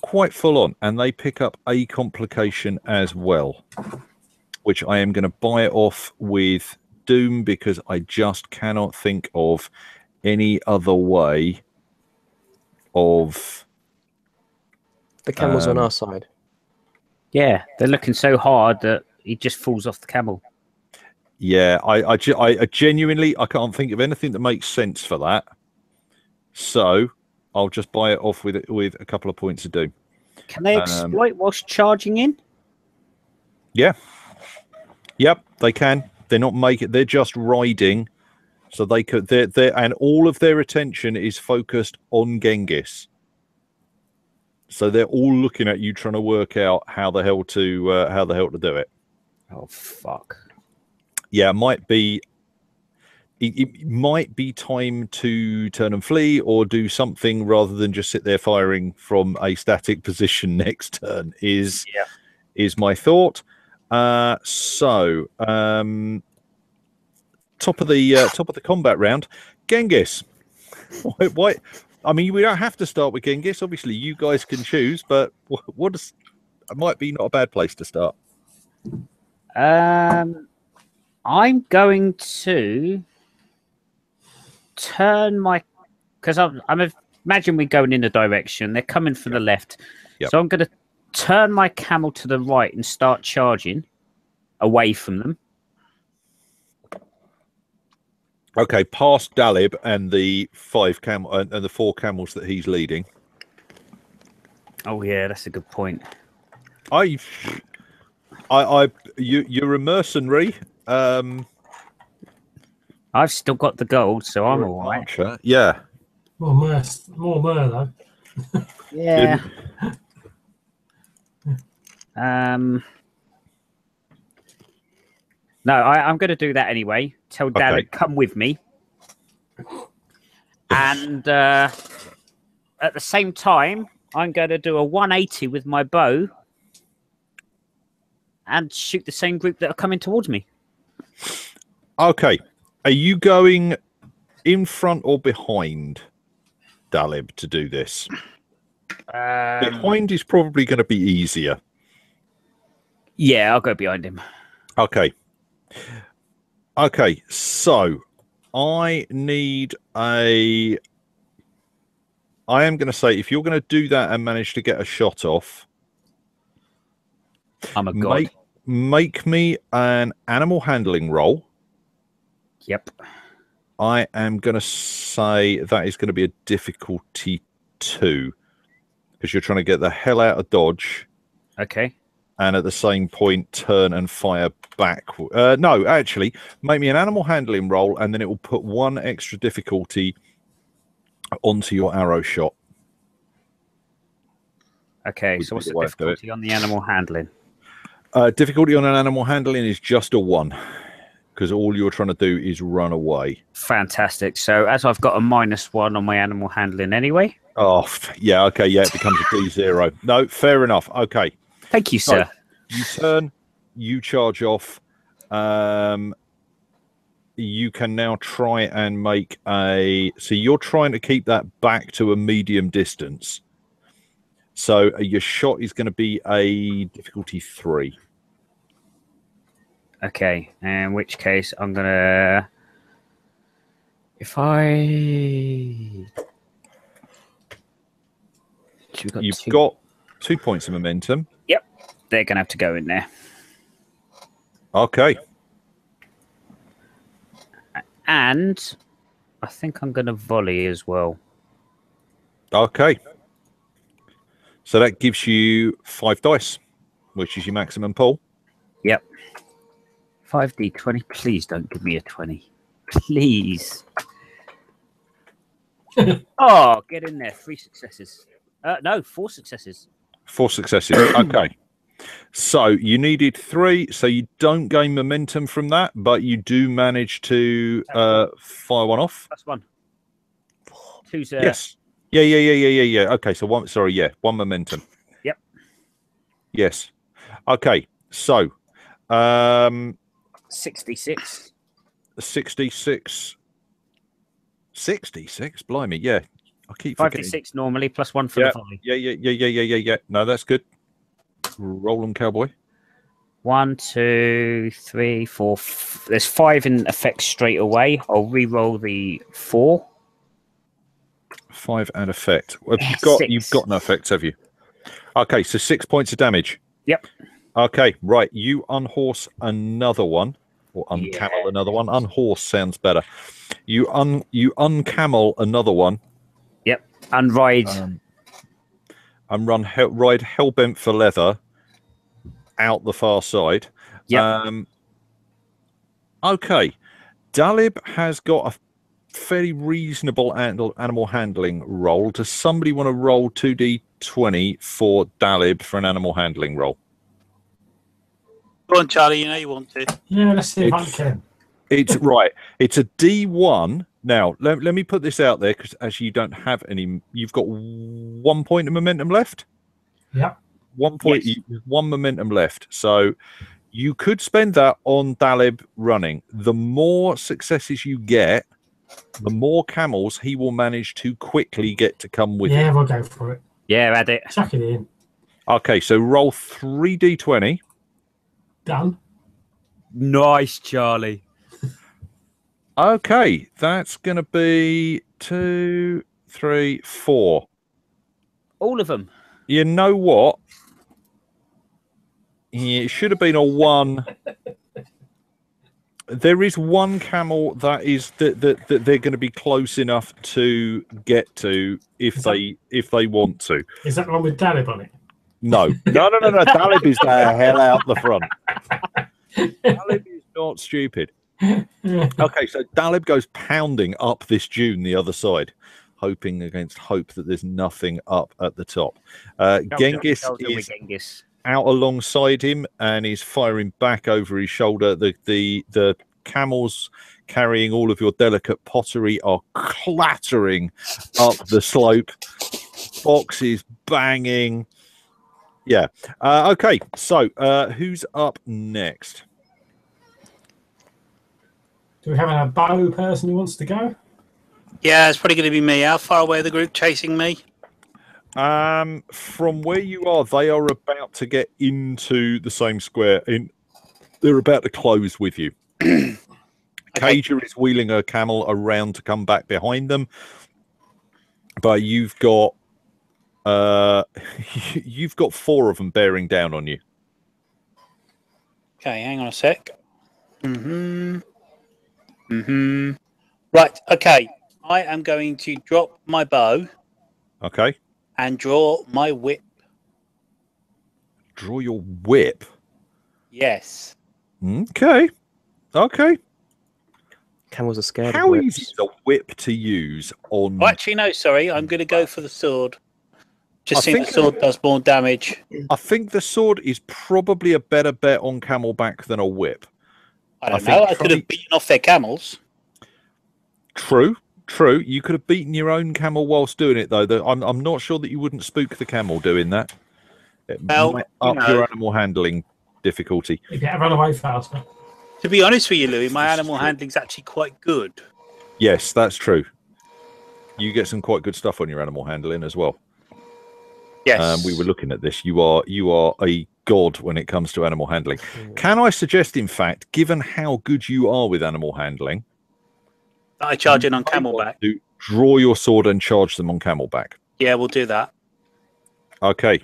quite full on, and they pick up a complication as well, which I am going to buy it off with Doom because I just cannot think of any other way of...
The camel's on our side.
Yeah, they're looking so hard that he just falls off the camel.
Yeah, I genuinely, I can't think of anything that makes sense for that. So I'll just buy it off with a couple of points of Doom.
Can they exploit whilst charging in?
Yeah. Yep, they can. They're not making. They're just riding, so they could. And all of their attention is focused on Genghis. So they're all looking at you, trying to work out how the hell to do it.
Oh fuck!
Yeah, it might be. It might be time to turn and flee, or do something rather than just sit there firing from a static position next turn. Is my thought. So top of the combat round, Genghis. Why? I mean, we don't have to start with Genghis. Obviously, you guys can choose, but what is? It might be not a bad place to start.
I'm going to turn my, because I'm imagine we're going in a direction. They're coming from the left, so I'm going to turn my camel to the right and start charging away from them.
Okay, past Dalib and the 5 camel and the 4 camels that he's leading.
Oh yeah, that's a good point.
You're a mercenary.
I've still got the gold, so I'm all right.
Archer. Yeah.
More mer though.
Yeah. No, I'm going to do that anyway. Tell Dad to come with me. And at the same time, I'm going to do a 180 with my bow and shoot the same group that are coming towards me.
Okay. Are you going in front or behind Dalib to do this? Behind is probably going to be easier.
Yeah, I'll go behind him.
Okay. Okay, so I need a... I am going to say, if you're going to do that and manage to get a shot off...
I'm a god.
Make me an animal handling roll.
Yep.
I am going to say that is going to be a difficulty 2. Because you're trying to get the hell out of dodge.
Okay.
And at the same point, turn and fire back. No, actually, make me an animal handling roll, and then it will put 1 extra difficulty onto your arrow shot.
Okay, so what's the difficulty on the animal handling?
Difficulty on an animal handling is just a 1, because all you're trying to do is run away.
Fantastic. So as I've got a -1 on my animal handling anyway.
Oh, yeah, okay, yeah, it becomes a D0. No, fair enough. Okay.
Thank you, sir.
So, you turn, you charge off. You can now try and make a... So you're trying to keep that back to a medium distance. So your shot is going to be a difficulty 3.
Okay, in which case I'm going to... If I...
You've got 2 points of momentum.
Yep, they're going to have to go in there.
Okay.
And I think I'm going to volley as well.
Okay. So that gives you 5 dice, which is your maximum pull.
Yep. 5d20. Please don't give me a 20. Please. Oh, get in there. 3 successes. No, 4 successes.
4 successes. Okay. So you needed 3, so you don't gain momentum from that, but you do manage to fire 1 off.
That's 1. 2's
yes. Yeah. Okay, so 1. Sorry, yeah, 1 momentum.
Yep.
Yes. Okay. So,
66.
66. 66. Blimey, yeah. I keep
5d6 normally plus 1 for the volley.
Yeah. No, that's good. Roll 'em, cowboy.
1, 2, 3, 4. There's 5 in effect straight away. I'll re-roll the 4.
5 and effect. Well, you've got no effects, have you? Okay, so 6 points of damage.
Yep.
Okay, right. You unhorse another one, or uncamel another one. Unhorse sounds better. You uncamel another one.
Yep. And ride.
And ride hellbent for leather out the far side.
Yep.
Okay. Dalib has got a fairly reasonable animal handling roll. Does somebody want to roll 2d20 for Dalib for an animal handling roll?
Go on, Charlie, you know you want to.
Yeah, let's see if I can.
It's right. It's a D1. Now, let me put this out there, because as you don't have any, you've got 1 point of momentum left.
Yep.
1 point, 1 momentum left. So you could spend that on Dalib running. The more successes you get, the more camels he will manage to quickly get to come with you.
Yeah, we'll go for it.
Yeah, add it.
Chuck it in.
Okay, so roll 3d20.
Done.
Nice, Charlie.
Okay, that's going to be 2, 3, 4.
All of them.
You know what? It should have been a 1. There is 1 camel that they're going to be close enough to get to if they want to.
Is that the one with Dalib on it?
No. Dalib is the hell out the front. Dalib is not stupid. Okay, so Dalib goes pounding up this dune the other side, hoping against hope that there's nothing up at the top. Genghis is out alongside him and is firing back over his shoulder. The camels carrying all of your delicate pottery are clattering up the slope. Boxes banging. Yeah. Okay. So, who's up next?
Do we have a bow person who wants to go?
Yeah, it's probably going to be me. How far away are the group chasing me?
From where you are, they are about to get into the same square. They're about to close with you. Cager is wheeling a camel around to come back behind them, but you've got you've got 4 of them bearing down on you.
Okay, hang on a sec. Right, okay. I am going to drop my bow
Okay.
and draw my whip.
Draw your whip.
Yes.
Okay. Okay.
Camels are scared
How
of
easy
whips.
is a whip to use on?
Oh, actually, no, sorry. I'm going to go for the sword. Just
I
think the
think-
sword does more damage.
I think the sword is probably a better bet on camelback than a whip.
I don't
think
know. I could have beaten off their camels.
True. You could have beaten your own camel whilst doing it, though. I'm not sure that you wouldn't spook the camel doing that. It
Well,
might
you
up
know.
your animal handling difficulty.
You can run away faster.
To be honest with you, Louis, my
This is
animal
true.
handling's actually quite good.
Yes, that's true. You get some quite good stuff on your animal handling as well.
Yes.
We were looking at this. You are a god when it comes to animal handling. Can I suggest, in fact, given how good you are with animal handling,
I charge in on
you might want
camelback.
to draw your sword and charge them on camelback.
Yeah, we'll do that.
Okay.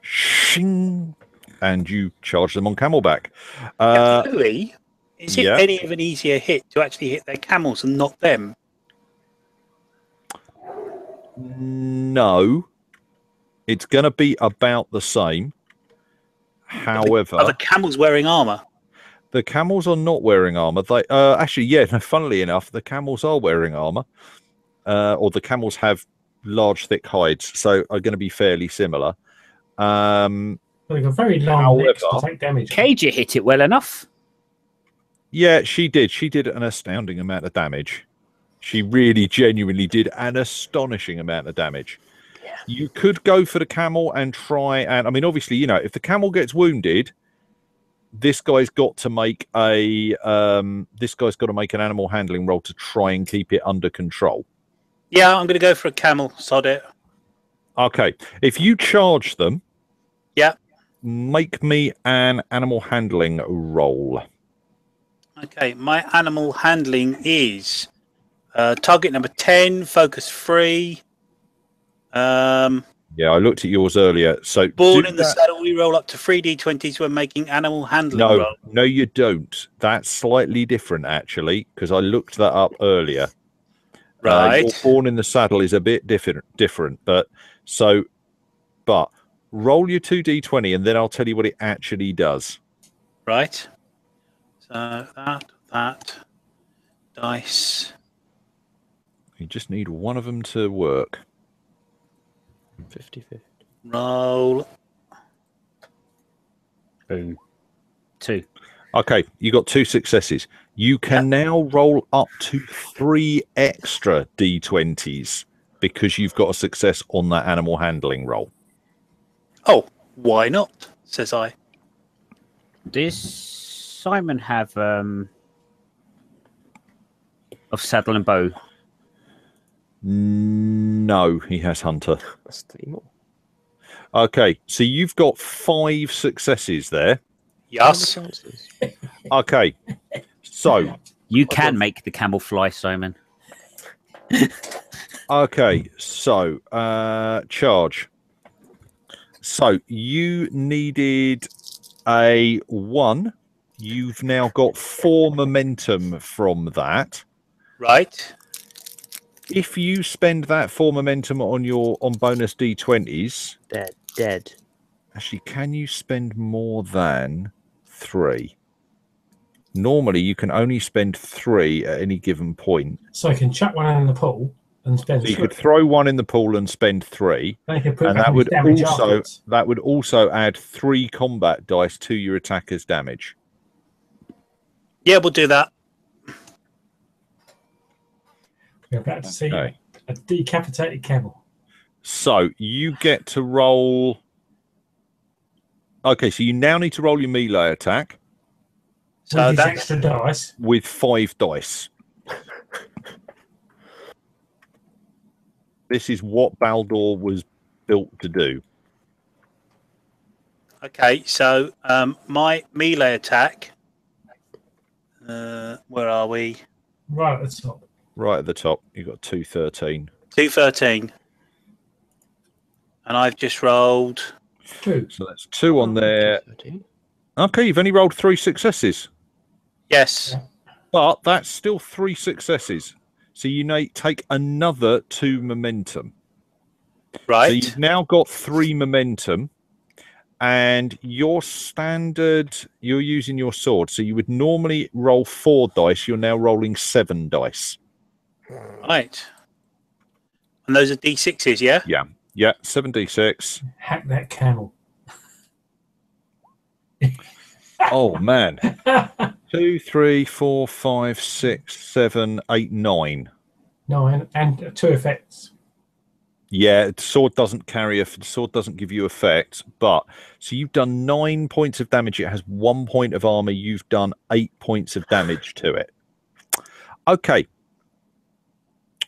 Shing. And you charge them on camelback.
Louis, is it
yeah.
any of an easier hit to actually hit their camels and not them?
No. It's going to be about the same. However,
Are the camels wearing armor?
the camels are not wearing armor. They actually, yeah, no, funnily enough, the camels are wearing armor. Or the camels have large, thick hides, so are going to be fairly similar.
They've got very long necks to take damage.
Cager hit it well enough.
Yeah, she did. She did an astounding amount of damage. She really, genuinely did an astonishing amount of damage.
Yeah.
You could go for the camel and try, and I mean, obviously, you know, if the camel gets wounded, this guy's got to make a an animal handling roll to try and keep it under control.
Yeah, I'm going to go for a camel. Sod it.
Okay, if you charge them,
Yeah.
make me an animal handling roll.
Okay, my animal handling is target number 10, focus 3.
Yeah, I looked at yours earlier. So
Born
do
in the
that-
saddle, we roll up to 3d20s when making animal handling roll.
No, you don't. That's slightly different, actually, because I looked that up earlier.
Right.
Your born in the saddle is a bit different, but roll your 2d20 and then I'll tell you what it actually does.
Right. So that dice.
You just need one of them to work.
50-50.
Roll.
Boom. 2.
Okay, you got 2 successes. You can now roll up to 3 extra d20s because you've got a success on that animal handling roll.
Oh, why not? Says I.
Does Simon have of saddle and bow?
No, he has hunter.
That's 3 more.
Okay, so you've got 5 successes there.
Yes.
Chances.
Okay, so
You can make the camel fly, Simon.
okay, so charge. So you needed a 1. You've now got 4 momentum from that.
Right.
If you spend that 4 momentum on bonus d20s,
Dead.
actually, can you spend more than 3? Normally, you can only spend 3 at any given point.
So you can chuck one in the pool and spend
So you
3.
could throw 1 in the pool and spend 3,
Then you can put
and
back
that
on
would
damage
also
afterwards.
add 3 combat dice to your attacker's damage.
Yeah, we'll do that.
You're about to see
Okay.
a decapitated camel.
So you get to roll Okay, so you now need to roll your melee attack
So
With his
that's
extra dice.
with 5 dice. This is what Baldur was built to do.
okay. So my melee attack. Where are we?
Right at the top.
Right at the top, you've got 213.
213. And I've just rolled.
2.
So that's 2 on there.
13.
Okay, you've only rolled 3 successes.
Yes.
Yeah.
But that's still 3 successes. So you may take another 2 momentum. So
Right.
you've now got 3 momentum. And your standard, you're using your sword. So you would normally roll 4 dice. You're now rolling 7 dice.
Right. And those are D6s, yeah?
Yeah. Yeah, 7d6.
Hack that camel.
Oh, man. 2, 3, 4, 5, 6, 7, 8, 9.
9 and 2 effects.
Yeah, the sword doesn't carry the sword doesn't give you effects, but so you've done 9 points of damage. It has 1 point of armor. You've done 8 points of damage to it. Okay.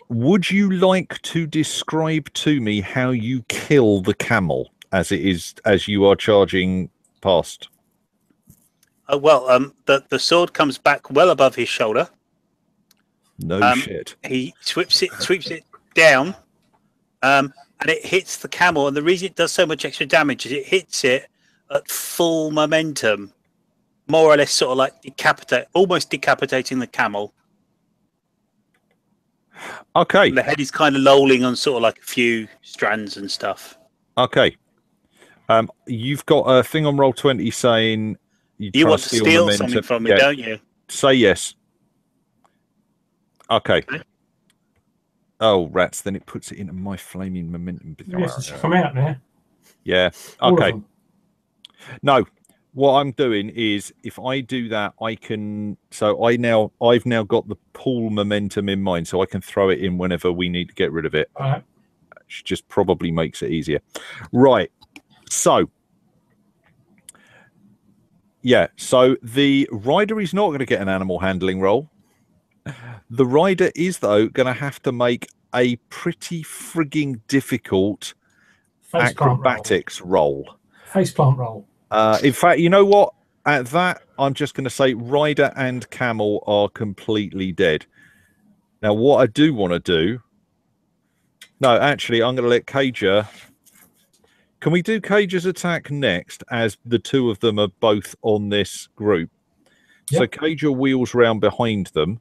Would you like to describe to me how you kill the camel as you are charging past?
Well, the sword comes back well above his shoulder.
No shit.
He sweeps it down, and it hits the camel. And the reason it does so much extra damage is it hits it at full momentum, more or less, sort of like almost decapitating the camel.
Okay.
And the head is kind of lolling on sort of like a few strands and stuff.
Okay. You've got a thing on Roll20 saying
you want to steal something from me, don't you?
Say yes. Okay. Oh, rats. Then it puts it into my flaming momentum.
Yes, it's come out now.
Yeah.
All of
Okay.
them.
No. What I'm doing is if I do that, I can. So I've now got the pool momentum in mind, so I can throw it in whenever we need to get rid of it.
All right.
Which just probably makes it easier. Right. So. Yeah, so the rider is not going to get an animal handling roll. The rider is, though, going to have to make a pretty frigging difficult acrobatics roll.
Faceplant roll.
In fact, you know what? At that, I'm just going to say rider and camel are completely dead. Now, what I do want to do... No, actually, I'm going to let Cager... Can we do Cage's attack next, as the two of them are both on this group? Yep. So Cager wheels round behind them.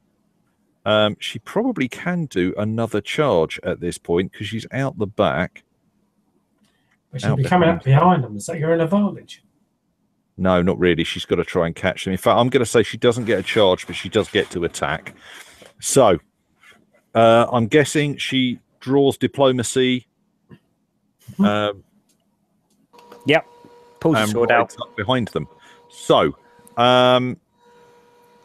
She probably can do another charge at this point, because she's out the back.
But she'll be coming up behind them. Is that your advantage?
No, not really. She's got to try and catch them. In fact, I'm going to say she doesn't get a charge, but she does get to attack. So, I'm guessing she draws diplomacy.
Yep. Pulls the sword out
behind them. So,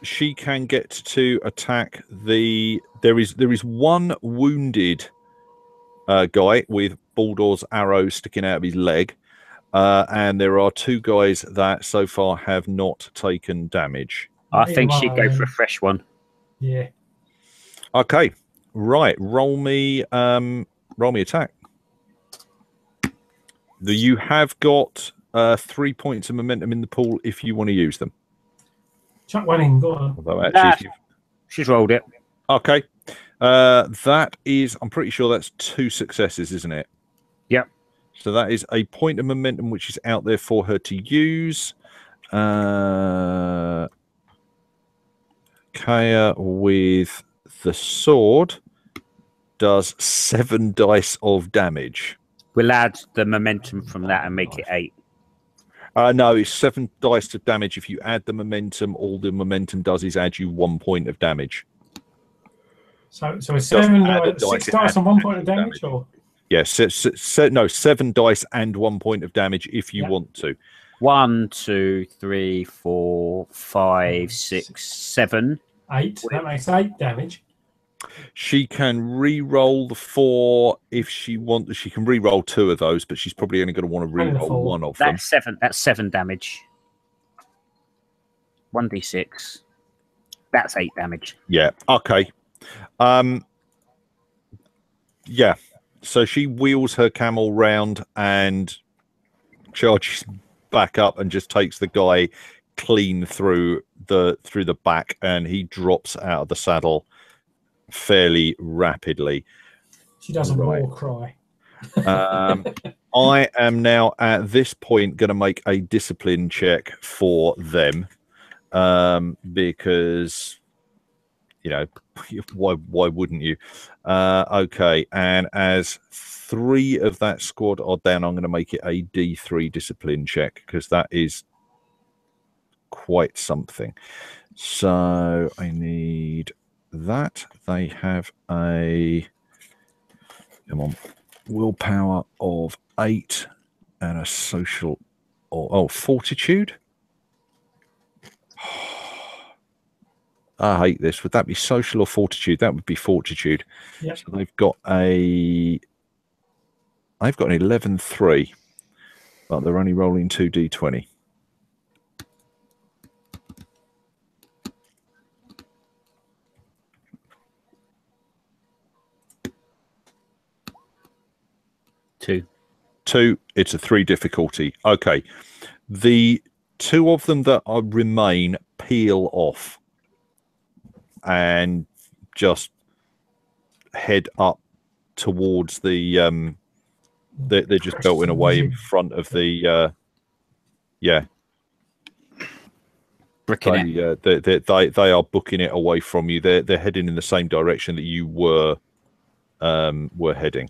she can get to attack the. There is one wounded guy with Baldur's arrow sticking out of his leg, and there are 2 guys that so far have not taken damage.
I think she'd go for a fresh one.
Yeah.
Okay. Right. Roll me attack. You have got 3 points of momentum in the pool if you want to use them.
Chuck one in, go on.
Although actually,
she's rolled it.
Okay. That is, I'm pretty sure that's 2 successes, isn't it?
Yep.
So that is a point of momentum which is out there for her to use. Kaya with the sword does 7 dice of damage.
We'll add the momentum from that and make it 8.
No, it's 7 dice of damage. If you add the momentum, all the momentum does is add you 1 point of damage.
So it's 6 dice and 1 point of damage, or?
Yes, no, 7 dice and 1 point of damage if you want to.
1, 2, 3, 4, 5, 6, 7.
8. That makes 8 damage.
She can re-roll the 4 if she wants. She can re-roll 2 of those, but she's probably only going to want to
Only the
re-roll
4.
1 of them.
That's 7. That's 7 damage. 1d6. That's 8 damage.
Yeah. Okay. Yeah. So she wheels her camel round and charges back up and just takes the guy clean through the back, and he drops out of the saddle fairly rapidly.
She does a war cry.
I am now at this point going to make a discipline check for them, because why wouldn't you? Okay, and as 3 of that squad are down, I'm going to make it a D3 discipline check because that is quite something. So I need that. They have a willpower of 8 and a social fortitude. I hate this. Would that be social or fortitude? That would be fortitude.
Yep.
So they've got an 11-3, but they're only rolling 2d20. Two. It's a 3 difficulty. Okay. The 2 of them that remain peel off and just head up towards the they're just belting away in front of the
Bricking it.
they are booking it away from you. They're heading in the same direction that you were heading.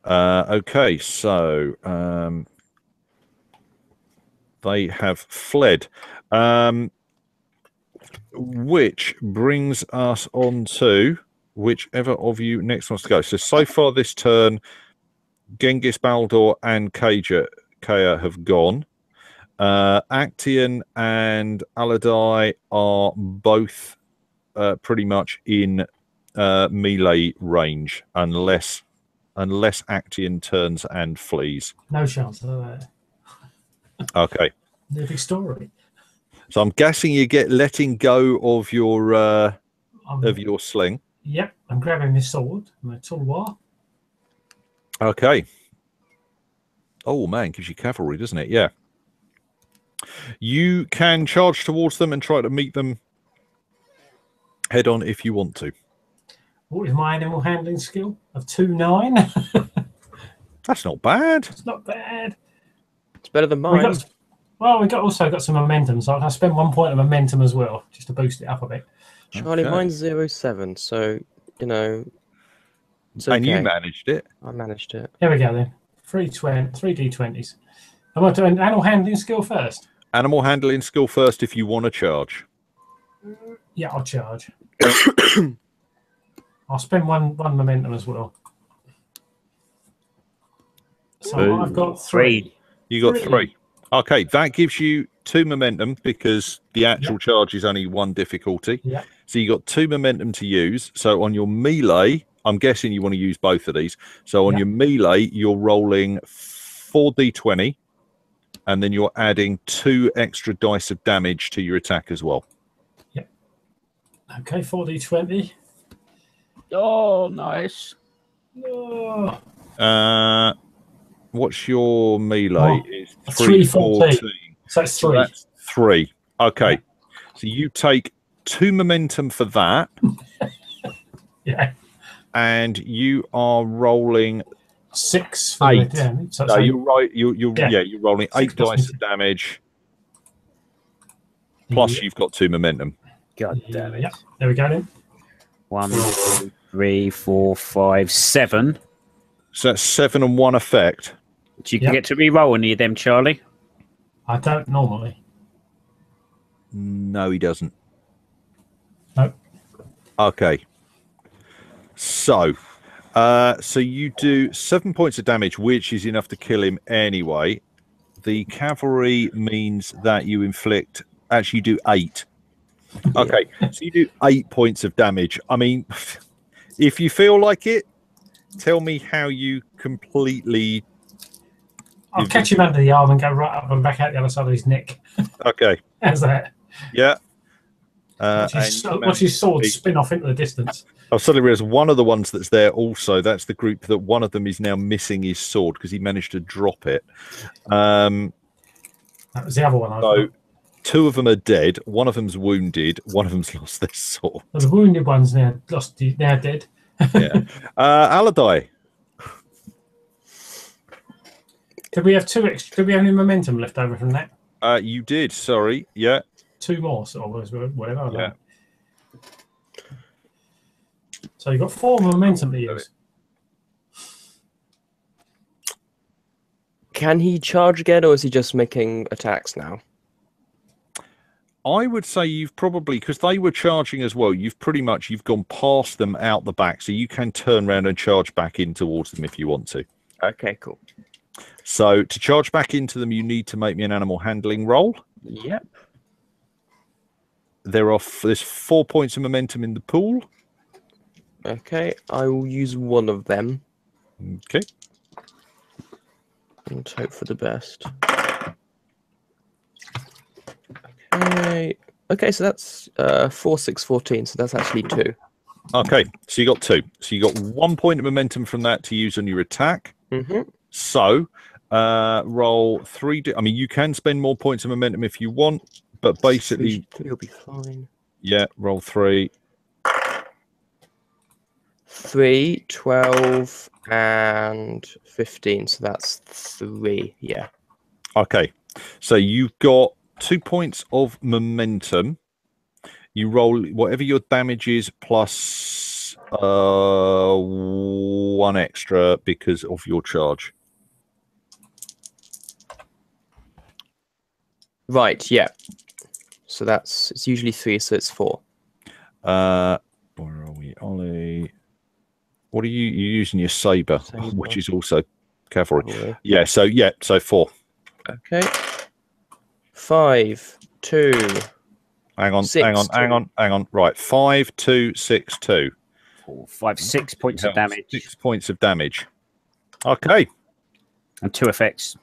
Okay, so they have fled. Which brings us on to whichever of you next wants to go. So far this turn, Genghis, Baldur, and Kaya have gone. Actian and Aladai are both pretty much in melee range, unless Actian turns and flees.
No chance of that.
Okay.
The big story.
So I'm guessing you get letting go of your sling.
Yep, I'm grabbing my sword, my tulwar.
Okay. Oh man, gives you cavalry, doesn't it? Yeah. You can charge towards them and try to meet them head on if you want to.
What is my animal handling skill of 2-9?
That's not bad.
It's not bad.
It's better than mine.
We've also got some momentum, so I can spend 1 point of momentum as well, just to boost it up a bit.
Charlie,
Okay.
mine's 0-7, so, it's okay.
And you managed it.
I managed it.
Here we go then. 3 D20s. I'm going to do an animal handling skill first.
Animal handling skill first if you want to charge.
Yeah, I'll charge. I'll spend one momentum as well. So I've got 3.
You got 3. Okay, that gives you 2 momentum because the actual charge is only 1 difficulty.
Yeah.
So you got 2 momentum to use. So on your melee, I'm guessing you want to use both of these. So on your melee, you're rolling 4d20, and then you're adding 2 extra dice of damage to your attack as well.
Yep. Okay, 4d20.
Oh, nice.
Oh.
What's your melee? It's
314. So it's 3.
So that's 3. Okay. So you take 2 momentum for that.
Yeah.
And you are rolling
6 for
8.
the damage. So
No, you're right. You're rolling 8 dice of damage. Plus you've got 2 momentum.
God damn it.
Yep. There we go then.
1, 2, 3, 4, 5, 7.
So that's 7 and 1 effect.
Do you get to re-roll any of them, Charlie?
I don't normally.
No, he doesn't.
Nope.
Okay. So you do 7 points of damage, which is enough to kill him anyway. The cavalry means that you inflict. Actually, you do 8. Okay, so you do 8 points of damage. I mean, if you feel like it, tell me how you completely.
I'll catch him under the arm and go right up and back out the other side of his neck.
Okay.
How's that?
Yeah.
Watch his sword spin off into the distance.
I've suddenly realised one of the ones that's there also, that's the group that one of them is now missing his sword because he managed to drop it.
That was the other one.
So 2 of them are dead, one of them's wounded, one of them's lost their sword.
Well, the wounded one's now dead.
Yeah. Aladai.
Did we have 2 extra? Did we have any momentum left over from that?
You did, sorry. Yeah.
2 more, sort of, whatever.
Yeah.
So you've got 4 momentum to use.
Can he charge again, or is he just making attacks now?
I would say you've probably, because they were charging as well, you've gone past them out the back, so you can turn around and charge back in towards them if you want to.
Okay, cool.
So to charge back into them, you need to make me an animal handling roll.
Yep.
There's 4 points of momentum in the pool.
Okay, I will use one of them.
Okay.
Let's hope for the best. Okay. Okay, so that's 4, 6, 14. So that's actually 2.
Okay, so you got 2. So you got 1 point of momentum from that to use on your attack.
Mm-hmm.
So roll 3. I mean, you can spend more points of momentum if you want, but basically,
3 will be fine.
Yeah, roll 3.
3, 12, and 15. So that's 3. Yeah.
Okay, so you've got 2 points of momentum. You roll whatever your damage is plus 1 extra because of your charge.
Right. Yeah. So it's usually 3, so it's 4.
Where are we, Ollie? What are you're using your saber, which is also cavalry. Yeah, so 4.
Okay. 5, 2.
Hang on.
6,
Right, 5, 2, 6, 2.
4, 5, 6 points of damage.
6 points of damage. Okay.
And 2 effects.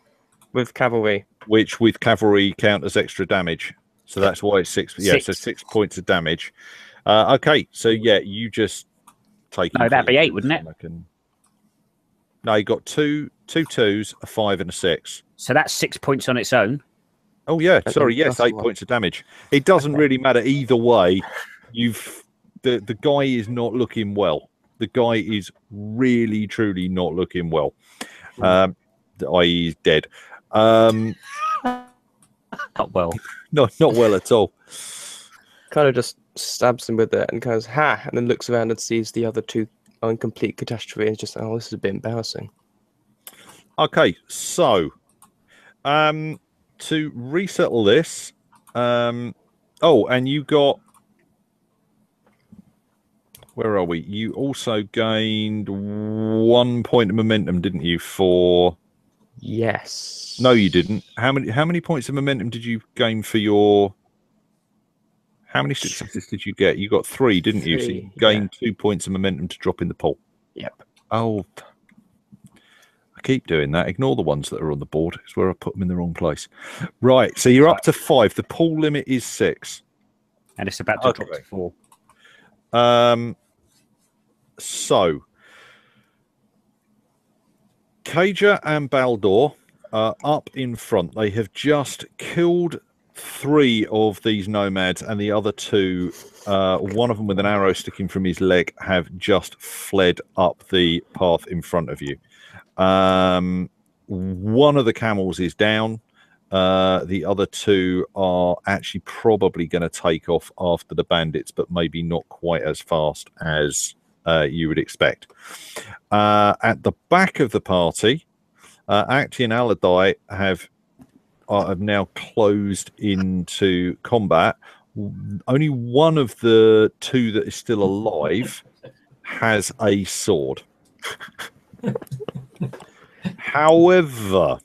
With cavalry.
Which with cavalry count as extra damage. So that's why it's 6. Yeah, so 6 points of damage. Okay, so yeah, you just take.
No, that'd be 8, wouldn't it?
No, you got 2 2s, a 5, and a 6.
So that's 6 points on its own.
Oh yeah, sorry, yes, 8 points of damage. It doesn't really matter either way. The guy is not looking well. The guy is really, truly not looking well. I.e., he's dead.
Not well.
Not well at all.
Kind of just stabs him with it and goes, ha, and then looks around and sees the other 2 are in complete catastrophe and just, oh, this is a bit embarrassing.
Okay, so to resettle this, and you got, where are we? You also gained 1 point of momentum, didn't you? For
yes.
No, you didn't. How many points of momentum did you gain for your? How many successes did you get? You got 3, didn't you? So you gained 2 points of momentum to drop in the pool.
Yep.
Oh, I keep doing that. Ignore the ones that are on the board. It's where I put them in the wrong place. Right. So you're up to 5. The pool limit is 6,
and it's about to drop to 4.
So Kaja and Baldur are up in front. They have just killed 3 of these nomads, and the other 2, one of them with an arrow sticking from his leg, have just fled up the path in front of you. One of the camels is down. The other 2 are actually probably going to take off after the bandits, but maybe not quite as fast as you would expect. At the back of the party, Acti and Aladai have now closed into combat. Only one of the 2 that is still alive has a sword. However,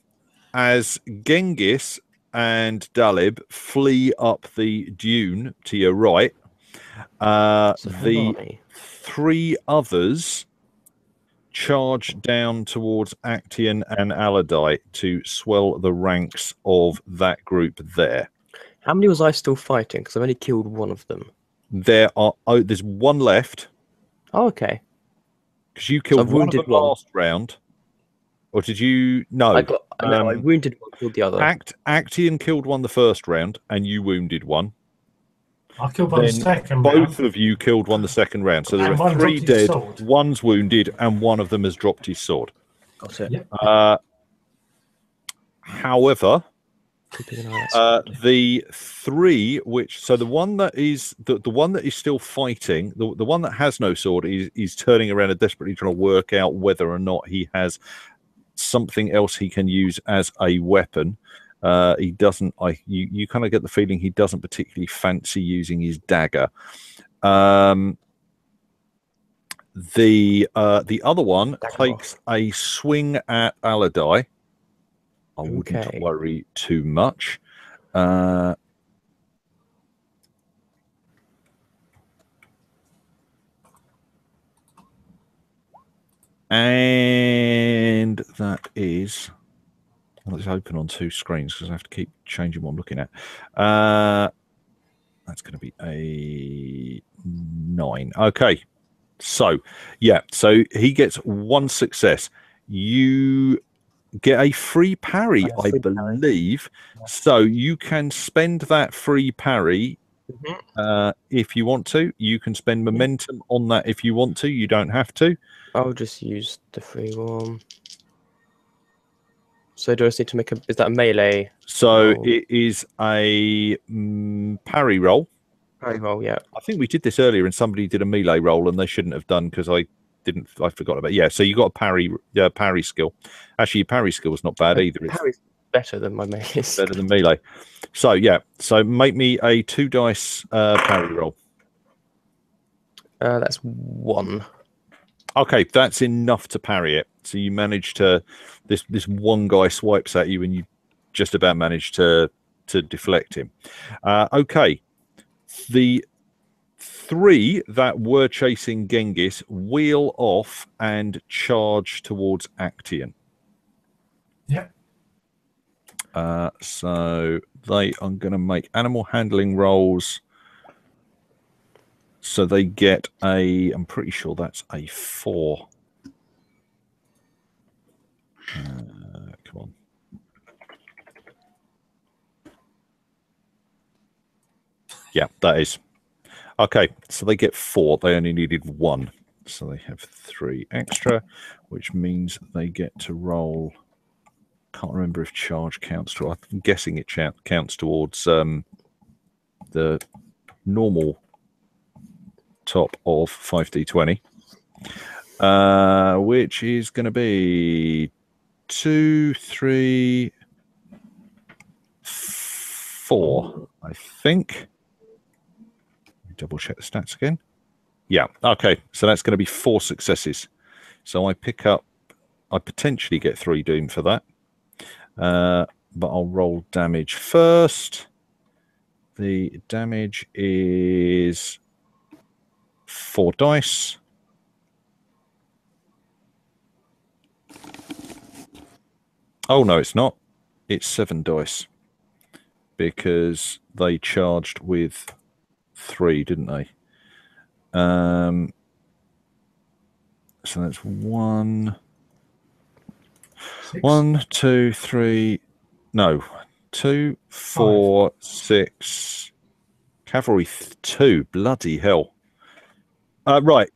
as Genghis and Dalib flee up the dune to your right. The 3 others charge down towards Actian and Aladite to swell the ranks of that group there.
How many was I still fighting? Because I've only killed one of them.
There's one left.
Oh, okay.
Because you killed one of them last round. Or did you? No.
I wounded one, killed the other.
Actian killed one the first round, and you wounded one.
I killed one the second
both
round.
of you killed one the second round. So there are 3 dead, one's wounded, and one of them has dropped his sword.
Got it.
Yep.
However, the 3 the one that is the one that is still fighting, the one that has no sword is turning around and desperately trying to work out whether or not he has something else he can use as a weapon. He doesn't. You kind of get the feeling he doesn't particularly fancy using his dagger. The other one takes a swing at Aladai. I wouldn't worry too much. And that is. It's open on 2 screens because I have to keep changing what I'm looking at. That's going to be a 9. Okay. So, yeah. So he gets 1 success. You get a free parry, I believe. So you can spend that free parry if you want to. You can spend momentum on that if you want to. You don't have to.
I'll just use the free one. So do I just need to make is that a melee?
So it is a parry roll.
Parry roll, yeah.
I think we did this earlier and somebody did a melee roll and they shouldn't have done because I forgot about it. Yeah, so you got a parry skill. Actually, your parry skill is not bad either.
Parry's better than my melee.
Better than melee. So yeah, so make me a 2 dice parry roll.
That's 1.
Okay, that's enough to parry it. So you manage to this one guy swipes at you and you just about manage to deflect him. Okay, the 3 that were chasing Genghis wheel off and charge towards Actian.
Yeah.
So they are going to make animal handling rolls. So they get I'm pretty sure that's a 4. Come on. Yeah, that is. Okay, so they get 4. They only needed 1. So they have 3 extra, which means they get to roll. Can't remember if charge counts to. I'm guessing it counts towards the normal top of 5d20, which is going to be 2, 3, 4, I think. Double check the stats again. Yeah, okay, so that's going to be 4 successes. So I potentially get 3 doom for that, but I'll roll damage first. The damage is 4 dice. Oh, no, it's not. It's 7 dice. Because they charged with 3, didn't they? So that's 1.
6.
1, 2, 3. No. 2, 4, 6. Cavalry 2. Bloody hell. Right.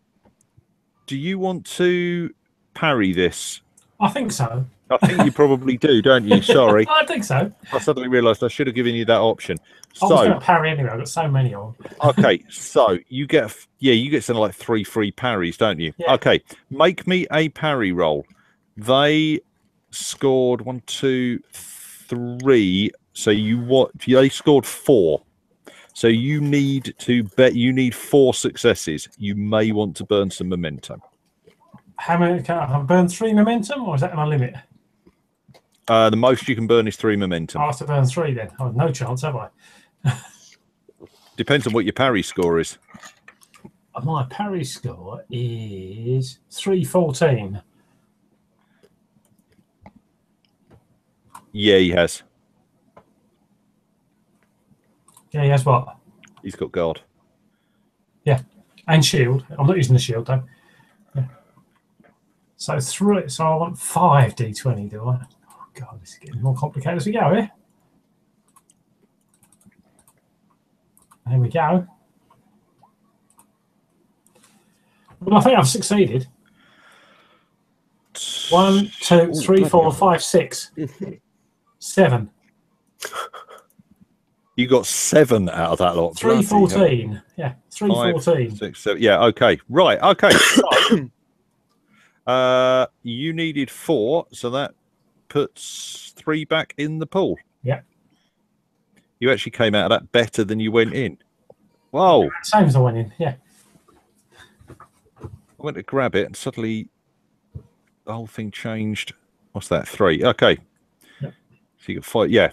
Do you want to parry this?
I think so.
I think you probably do, don't you? Sorry.
I think so.
I suddenly realised I should have given you that option.
I was going to parry anyway. I've got so many of them.
Okay, so you get something like 3 free parries, don't you?
Yeah.
Okay, make me a parry roll. They scored 1, 2, 3. So they scored 4. So you need 4 successes. You may want to burn some momentum.
How many can I burn? 3 momentum, or is that my limit?
The most you can burn is 3 momentum.
I have to burn 3 then. Oh, no chance, have I?
Depends on what your parry score is.
My parry score is 314.
Yeah, he has.
Yeah, he has what?
He's got guard.
Yeah, and shield. I'm not using the shield though. Yeah. So 3. So I want 5 d20, do I? Oh god, this is getting more complicated as we go here. There we go. Well, I think I've succeeded. 1, 2, 3, 4, 5, 6, 7.
You got 7 out of that lot.
314. Yeah, 314.
5, 6, 7. Yeah, okay. Right, okay. So, you needed 4, so that puts 3 back in the pool.
Yeah.
You actually came out of that better than you went in. Whoa.
Same as I went in, yeah.
I went to grab it and suddenly the whole thing changed. What's that? 3. Okay.
Yeah.
So you got 5. Yeah.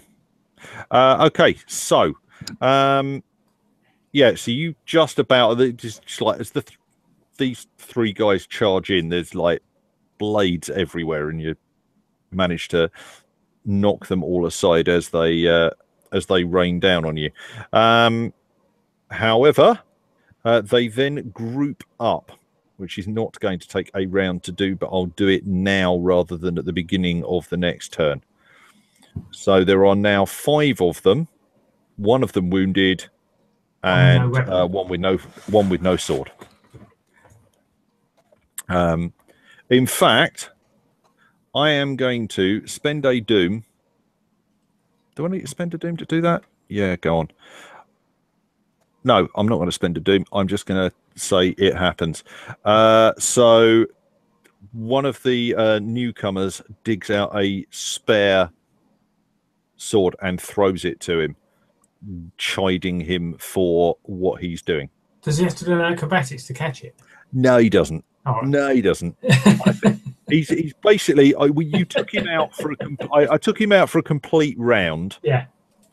Okay. So, yeah. So you just about just like as these 3 guys charge in, there's like blades everywhere, and you manage to knock them all aside as they rain down on you. However, they then group up, which is not going to take a round to do, but I'll do it now rather than at the beginning of the next turn. So there are now 5 of them, 1 of them wounded, and one with no sword. In fact, I am going to spend a doom. Do I need to spend a doom to do that? Yeah, go on. No, I'm not going to spend a doom. I'm just going to say it happens. So one of the newcomers digs out a spare sword and throws it to him, chiding him for what he's doing.
Does he have to do an acrobatics to catch it?
No, he doesn't.
Oh.
No, he doesn't. I think he's basically. You took him out for I took him out for a complete round.
Yeah.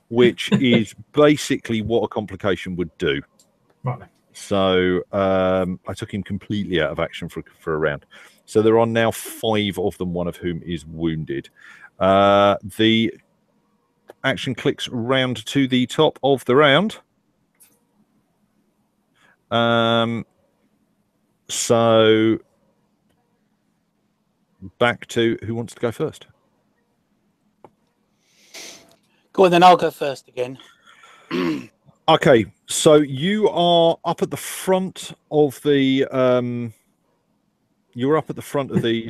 Which is basically what a complication would do.
Right.
So I took him completely out of action for a round. So there are now 5 of them, one of whom is wounded. The action clicks round to the top of the round. So back to who wants to go first?
Go on, then I'll go first again.
Okay, so you are up at the front of the you're up at the front of the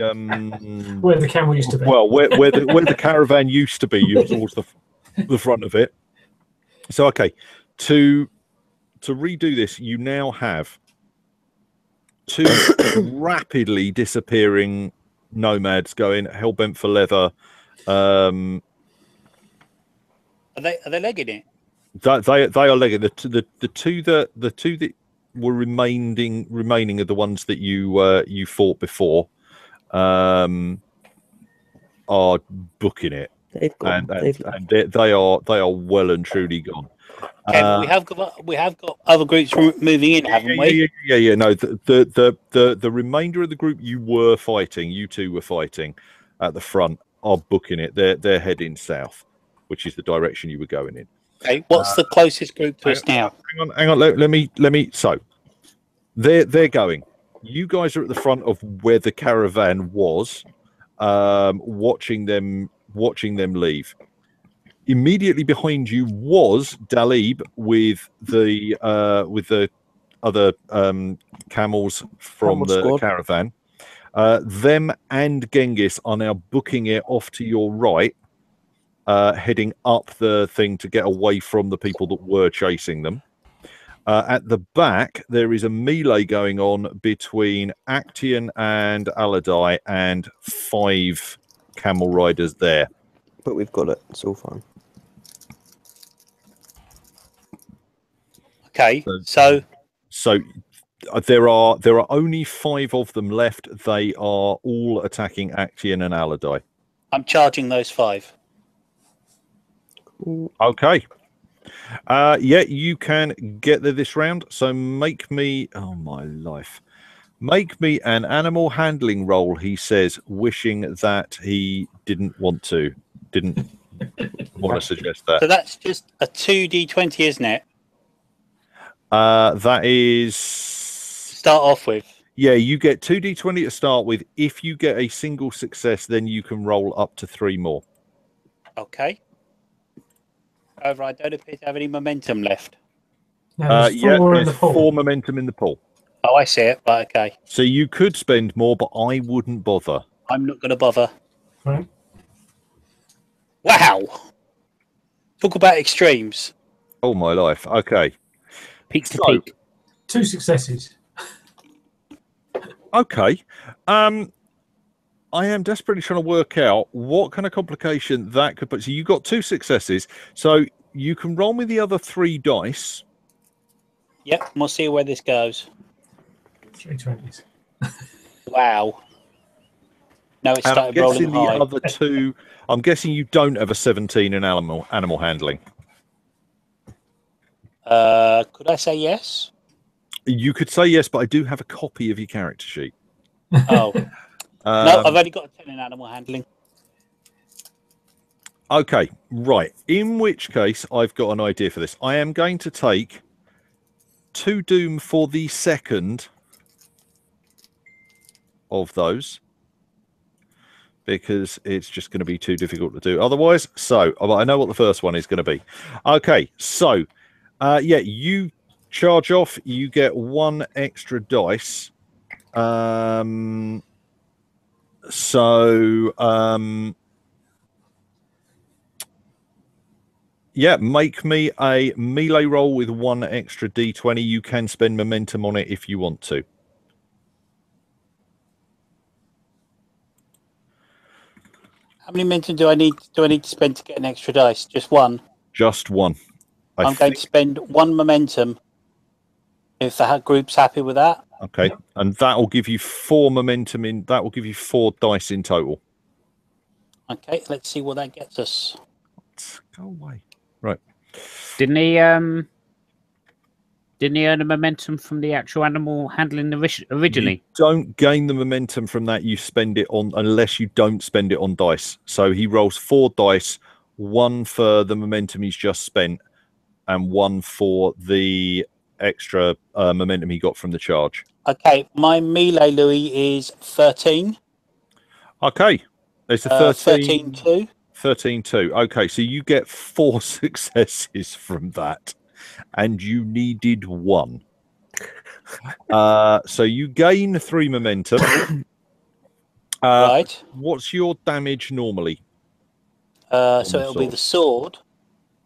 where the camel used to be.
Well, where the caravan used to be, you're towards the front of it. So okay, to redo this, you now have 2 rapidly disappearing nomads going hellbent for leather.
Are they legging it?
They are legging the 2 that were remaining are the ones that you fought before. Are booking it.
They've gone.
And they are well and truly gone.
We have got other groups moving in, haven't we?
Yeah. No, the remainder of the group you were fighting, you 2 were fighting at the front, are booking it. They're heading south, which is the direction you were going in.
Okay, what's the closest group to us now?
Hang on. Let me. So they're going. You guys are at the front of where the caravan was, watching them leave. Immediately behind you was Dalib with the other camels from the squad. Caravan. Them and Genghis are now booking it off to your right, heading up the thing to get away from the people that were chasing them. At the back, there is a melee going on between Actian and Aladai and 5 camel riders there.
But we've got it. It's all fine.
Okay, so
there are only 5 of them left. They are all attacking Actian and Aladai.
I'm charging those 5.
Okay. Yeah, you can get there this round. So make me, oh my life, make me an animal handling roll. He says, wishing that he didn't want to suggest that.
So that's just a 2d20, isn't it?
That is
Start off with.
Yeah, you get 2d20 to start with. If you get a single success, then you can roll up to 3 more.
Okay. However, I don't appear to have any momentum left.
No, there's
Yeah,
4 in
there's
the pool.
4 momentum in the pool.
Oh, I see it. Right, okay.
So you could spend more, but I wouldn't bother.
I'm not going to bother.
Right.
Wow. Talk about extremes.
Oh my life. Okay.
Peak to
So-
peak.
2 successes.
Okay. I am desperately trying to work out what kind of complication that could put. So you got 2 successes. So you can roll me the other 3 dice.
Yep, we'll see where this goes.
3 20s.
Wow. No, it
And I'm
started rolling
guessing the
high.
other 2. I'm guessing you don't have a 17 in animal handling.
Could I say yes?
You could say yes, but I do have a copy of your character sheet.
Oh. No, I've only got a 10 in animal handling.
Okay, right. In which case, I've got an idea for this. I am going to take 2 doom for the second of those, because it's just going to be too difficult to do otherwise. So I know what the first one is going to be. Okay, so yeah, you charge off. You get 1 extra dice. Yeah, make me a melee roll with 1 extra d20. You can spend momentum on it if you want to.
How many momentum do I need to spend to get an extra dice? Just 1.
Just 1.
I'm going to spend 1 momentum if the group's happy with that.
Okay, and that will give you 4 momentum in. That will give you 4 dice in total.
Okay, let's see what that gets us.
Go away. Right.
Didn't he earn a momentum from the actual animal handling originally?
You don't gain the momentum from that. You spend it on, unless you don't spend it on dice. So he rolls 4 dice, 1 for the momentum he's just spent, and 1 for the extra momentum he got from the charge.
Okay, my melee, Louis, is 13.
Okay, there's a
13 2.
13-2. Okay, so you get 4 successes from that, and you needed 1. So you gain 3 momentum.
Right.
What's your damage normally?
So
the
it'll be
sword.
the sword.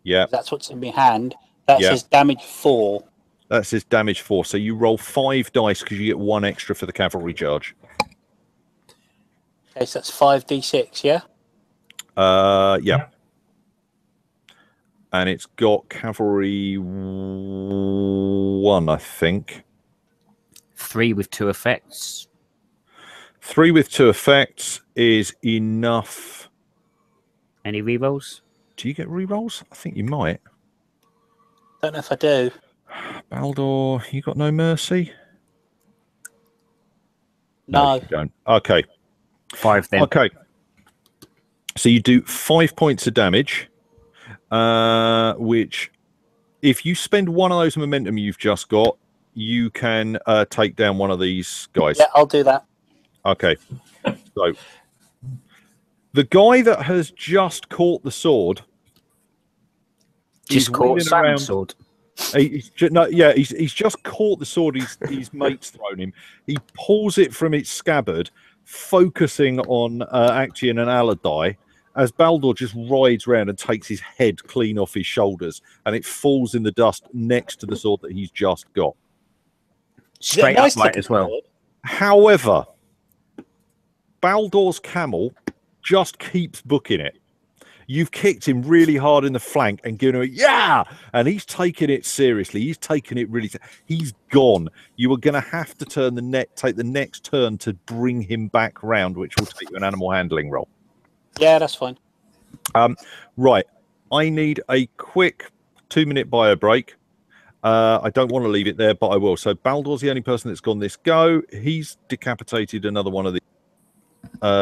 Yeah,
That's what's in my hand. That
Yeah.
says damage 4.
that says damage 4. So you roll 5 dice because you get 1 extra for the cavalry charge.
Okay, so that's 5d6, yeah?
Yeah. And it's got cavalry 1, I think.
3 with 2 effects.
3 with 2 effects is enough.
Any rerolls?
Do you get rerolls? I think you might.
Don't know if I do.
Baldur, you got no mercy?
No.
You don't. Okay.
5 then.
Okay. So you do 5 points of damage, which, if you spend 1 of those momentum you've just got, you can take down one of these guys.
Yeah, I'll do that.
Okay. So the guy that has just caught the sword,
Just
is
caught
wheeling
Simon's
around-
sword.
He's just caught the sword. His mate's thrown him. He pulls it from its scabbard, focusing on Actian and Aladai, as Baldur just rides round and takes his head clean off his shoulders, and it falls in the dust next to the sword that he's just got.
Straight
Nice
upright
looking
as well.
sword.
However, Baldur's camel just keeps booking it. You've kicked him really hard in the flank and given him a yeah, and he's taken it seriously. He's taken it really. He's gone. You are going to have to take the next turn to bring him back round, which will take you an animal handling roll.
Yeah, that's fine.
Right. I need a quick 2-minute bio break. I don't want to leave it there, but I will. So Baldor's the only person that's gone this go. He's decapitated another one of the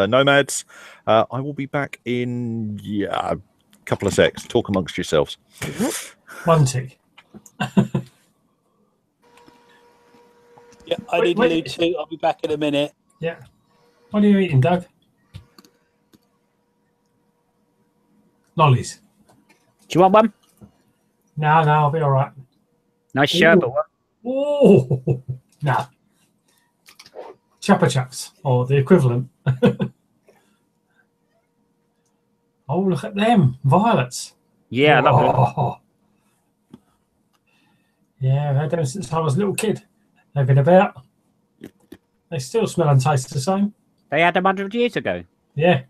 nomads. I will be back in a couple of secs. Talk amongst yourselves.
One tick.
Yeah, I need to leave too. I'll be back in a minute.
Yeah. What are you eating, Doug? Lollies.
Do you want one?
No, I'll be all right.
Nice sherbet one.
Oh, no. Chuppa Chups, or the equivalent. Oh, look at them. Violets.
Yeah, I love them.
Oh. Yeah, I've had them since I was a little kid. They've been about. They still smell and taste the same.
They had them 100 years ago.
Yeah.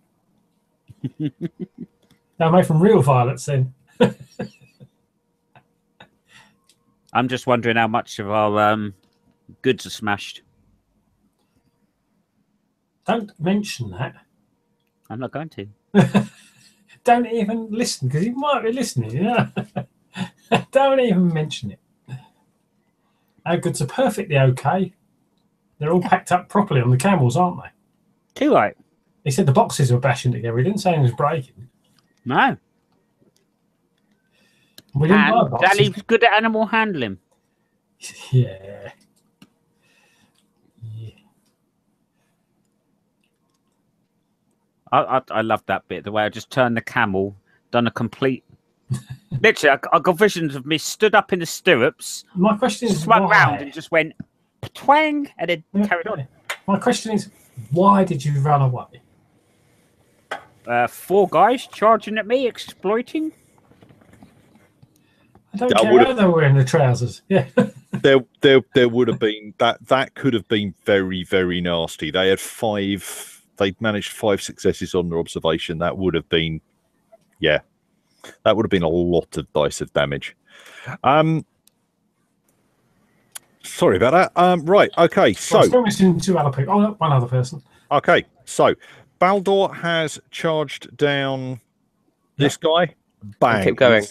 They're made from real violets then.
I'm just wondering how much of our goods are smashed.
Don't mention that.
I'm not going to.
Don't even listen, because you might be listening. You know? Don't even mention it. Our goods are perfectly okay. They're all packed up properly on the camels, aren't they?
Too right.
He said the boxes were bashing together. He didn't say it was breaking.
No.
We didn't buy
And
boxes.
Daddy's good at animal handling.
Yeah.
I love that bit. The way I just turned the camel, done a complete. Literally, I got visions of me stood up in the stirrups,
My question is
swung
why?
round, and just went twang, and then carried on.
My question is, why did you run away?
4 guys charging at me, exploiting.
I don't care how they were wearing the trousers. Yeah.
There would have been that could have been very, very nasty. They had 5. They'd managed 5 successes on their observation. That would have been, that would have been a lot of dice of damage. Sorry about that. Right. Okay. So
I'm still missing 2 other people. Oh, no, 1 other person.
okay. So Baldor has charged down this guy. Bang.
Keep going.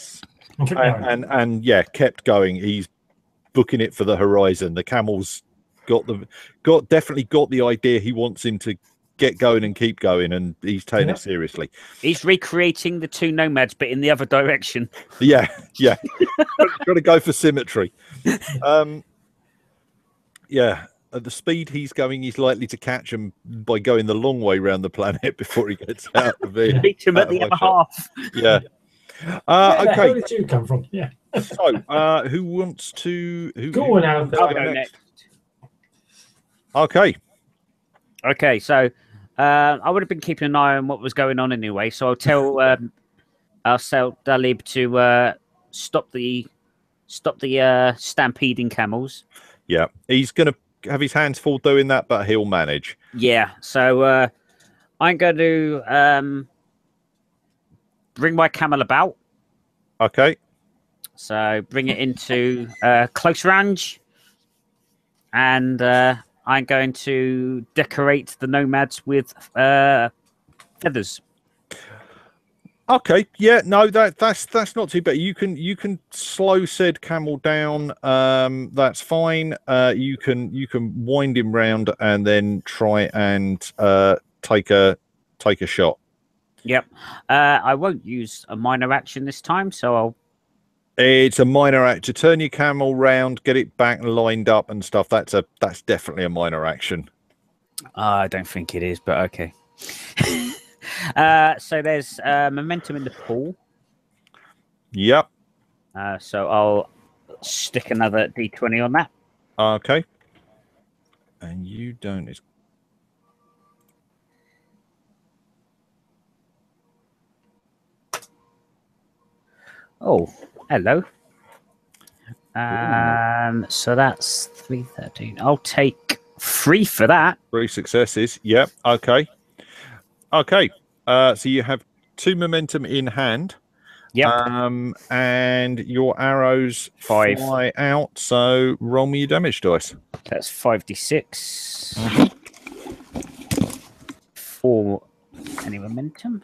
And kept going. He's booking it for the horizon. The camel's definitely got the idea he wants him to get going and keep going, and he's taking it seriously.
He's recreating the 2 nomads, but in the other direction.
Yeah. Got to go for symmetry. At the speed he's going, he's likely to catch him by going the long way around the planet before he gets out of it.
Beat him at the other half.
Yeah.
Okay.
Okay.
Where did you come from? Yeah.
So, who wants to?
Go on, Alan.
I'll go next.
Okay.
Okay, so I would have been keeping an eye on what was going on anyway. So I'll tell Dalib to stop the stampeding camels.
Yeah, he's going to have his hands full doing that, but he'll manage.
Yeah, so I'm going to bring my camel about.
Okay.
So bring it into close range, and I'm going to decorate the nomads with feathers.
Okay, yeah, no, that's not too bad. You can slow said camel down. That's fine. You can wind him round and then try and take a shot.
Yep. I won't use a minor action this time, so I'll.
It's a minor act to turn your camel round, get it back and lined up and stuff. That's definitely a minor action.
I don't think it is, but okay. So there's momentum in the pool.
Yep.
So I'll stick another D20 on that.
Okay. And you don't.
Oh, hello. So that's 313. I'll take 3 for that.
3 successes. Yep. Okay. Okay. So you have 2 momentum in hand.
Yep.
And your arrows
5
fly out. So roll me your damage dice.
That's 5d6. 4 any momentum.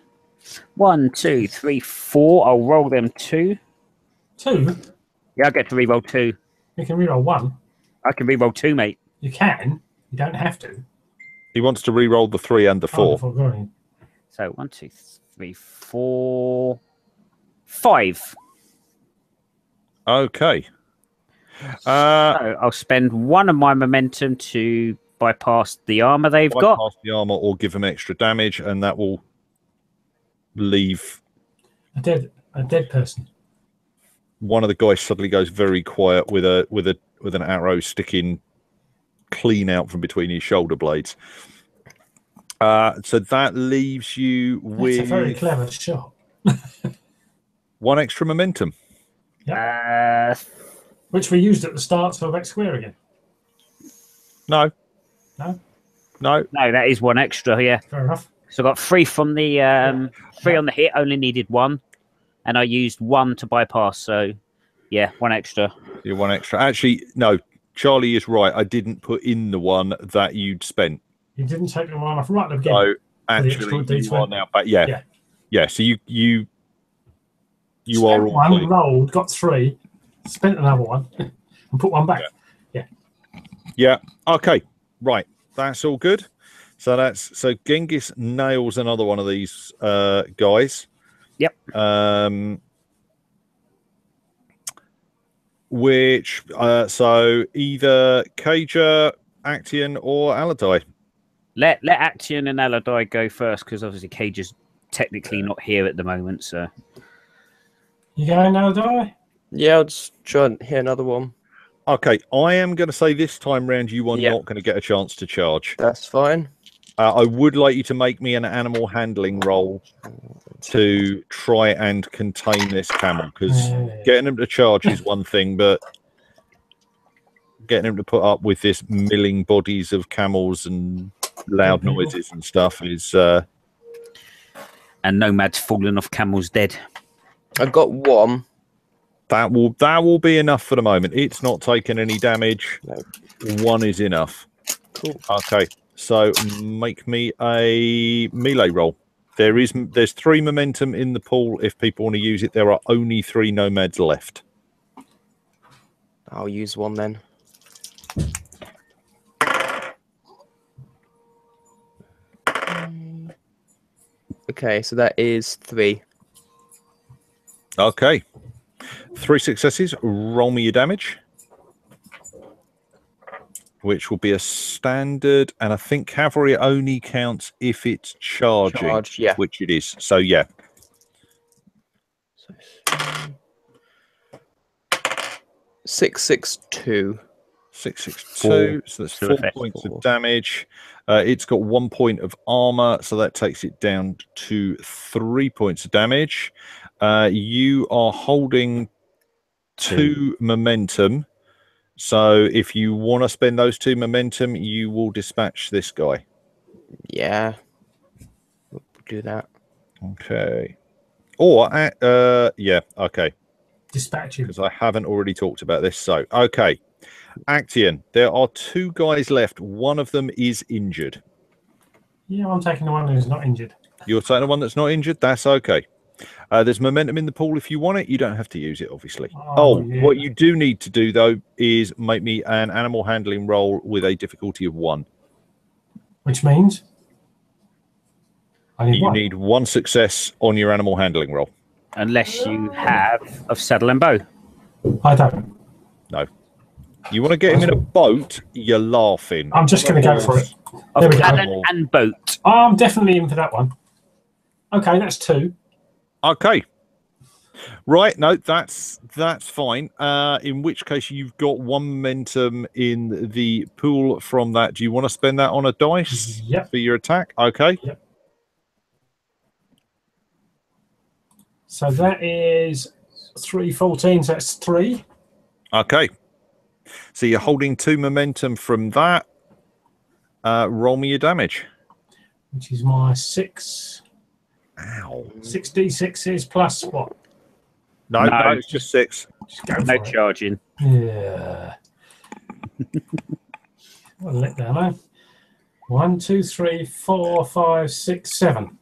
1, 2, 3, 4. I'll roll them 2.
2?
Yeah, I get to re-roll 2.
You can reroll 1.
I can re-roll 2, mate.
You can. You don't have to.
He wants to re-roll the 3 and the 4.
Oh, go on.
So 1, 2, 3, 4, 5.
Okay.
So I'll spend 1 of my momentum to bypass the armor they've got.
Bypass the armor or give them extra damage, and that will leave
A dead person.
one of the guys suddenly goes very quiet with an arrow sticking clean out from between his shoulder blades. So that leaves you with
That's a very clever shot.
1 extra momentum.
Which we used at the start of X Square again.
No.
No?
No.
No, that is 1 extra, yeah.
Fair enough.
So I got 3 from the 3 on the hit, only needed 1. And I used 1 to bypass, so yeah, 1 extra.
You're 1 extra. Actually, no, Charlie is right. I didn't put in the 1 that you'd spent.
You didn't take the one off right at the beginning.
So actually, you are now back. Yeah. So you are all
one
clean.
rolled, got 3, spent another 1, and put 1 back.
Yeah. Okay. Right. That's all good. So Genghis nails another one of these guys.
Yep.
Which so either Kaja, Actian, or Aladai.
Let Actian and Aladai go first, because obviously Cage is technically not here at the moment. So
You going now, die?
Yeah, I'll just try and hit another one.
Okay, I am going to say this time round you are
Yep.
not going to get a chance to charge.
That's fine.
I would like you to make me an animal handling roll to try and contain this camel, because getting him to charge is one thing, but getting him to put up with this milling bodies of camels and loud noises and stuff is...
and Nomad's fallen off camels dead.
I got 1.
That will be enough for the moment. It's not taking any damage.
No.
1 is enough.
Cool.
Okay, so make me a melee roll. There's 3 momentum in the pool. If people want to use it, there are only 3 nomads left.
I'll use 1 then. Okay, so that is 3.
Okay, 3 successes. Roll me your damage, which will be a standard, and I think cavalry only counts if it's charging,
yeah.
which it is. So yeah.
So, 662.
662. So that's 4
effect.
points of damage. It's got 1 point of armor, so that takes it down to 3 points of damage. You are holding 2 momentum. So if you want to spend those 2 momentum, you will dispatch this guy.
Yeah. We'll do that.
Okay. Or, yeah, okay.
Dispatch him.
Because I haven't already talked about this. So, okay. Actian, there are 2 guys left. One of them is injured.
Yeah, I'm taking the one who's not injured.
You're taking the one that's not injured? That's okay. There's momentum in the pool if you want it. You don't have to use it, obviously.
Yeah.
What you do need to do, though, is make me an animal handling roll with a difficulty of 1.
Which means? I need
You
1.
need 1 success on your animal handling roll.
Unless you have of saddle and bow.
I don't.
No. You want to get him in a boat, you're laughing.
I'm just going to go for it.
Of
There we go.
cannon and boat.
I'm definitely in for that one. Okay, that's 2.
Okay. Right, no, that's fine. In which case you've got 1 momentum in the pool from that. Do you want to spend that on a dice
Yep.
for your attack? Okay.
Yep. So that is 314, so that's 3.
Okay. So you're holding 2 momentum from that. Roll me your damage.
Which is my 6.
Ow.
6d6s plus what?
No,
No.
it's just 6.
Just go
No
for it.
charging.
Yeah. What a letdown, eh? 1, 2, 3, 4, 5, 6, 7.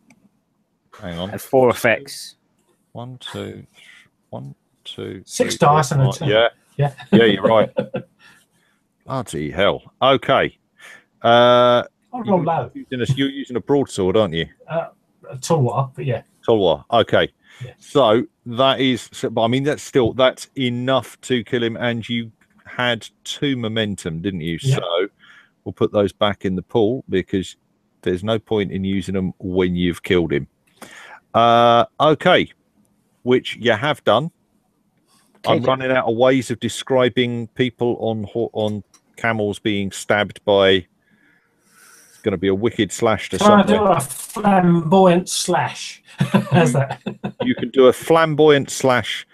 Hang on.
And 4 effects.
1, 2, 1, 2,
6
3,
dice
4,
and a
5.
2.
Yeah,
Yeah.
yeah, you're right. Bloody hell. Okay.
I'll roll low.
You're using a broadsword, aren't you?
A Tulwar, but yeah.
Tulwar. Okay.
Yeah.
So that is. But I mean, that's enough to kill him. And you had 2 momentum, didn't you?
Yeah.
So we'll put those back in the pool because there's no point in using them when you've killed him. Okay. Which you have done. I'm running out of ways of describing people on camels being stabbed by. It's going to be a wicked slash to
Can I
somewhere.
do a flamboyant slash? How's that?
You can do a flamboyant slash.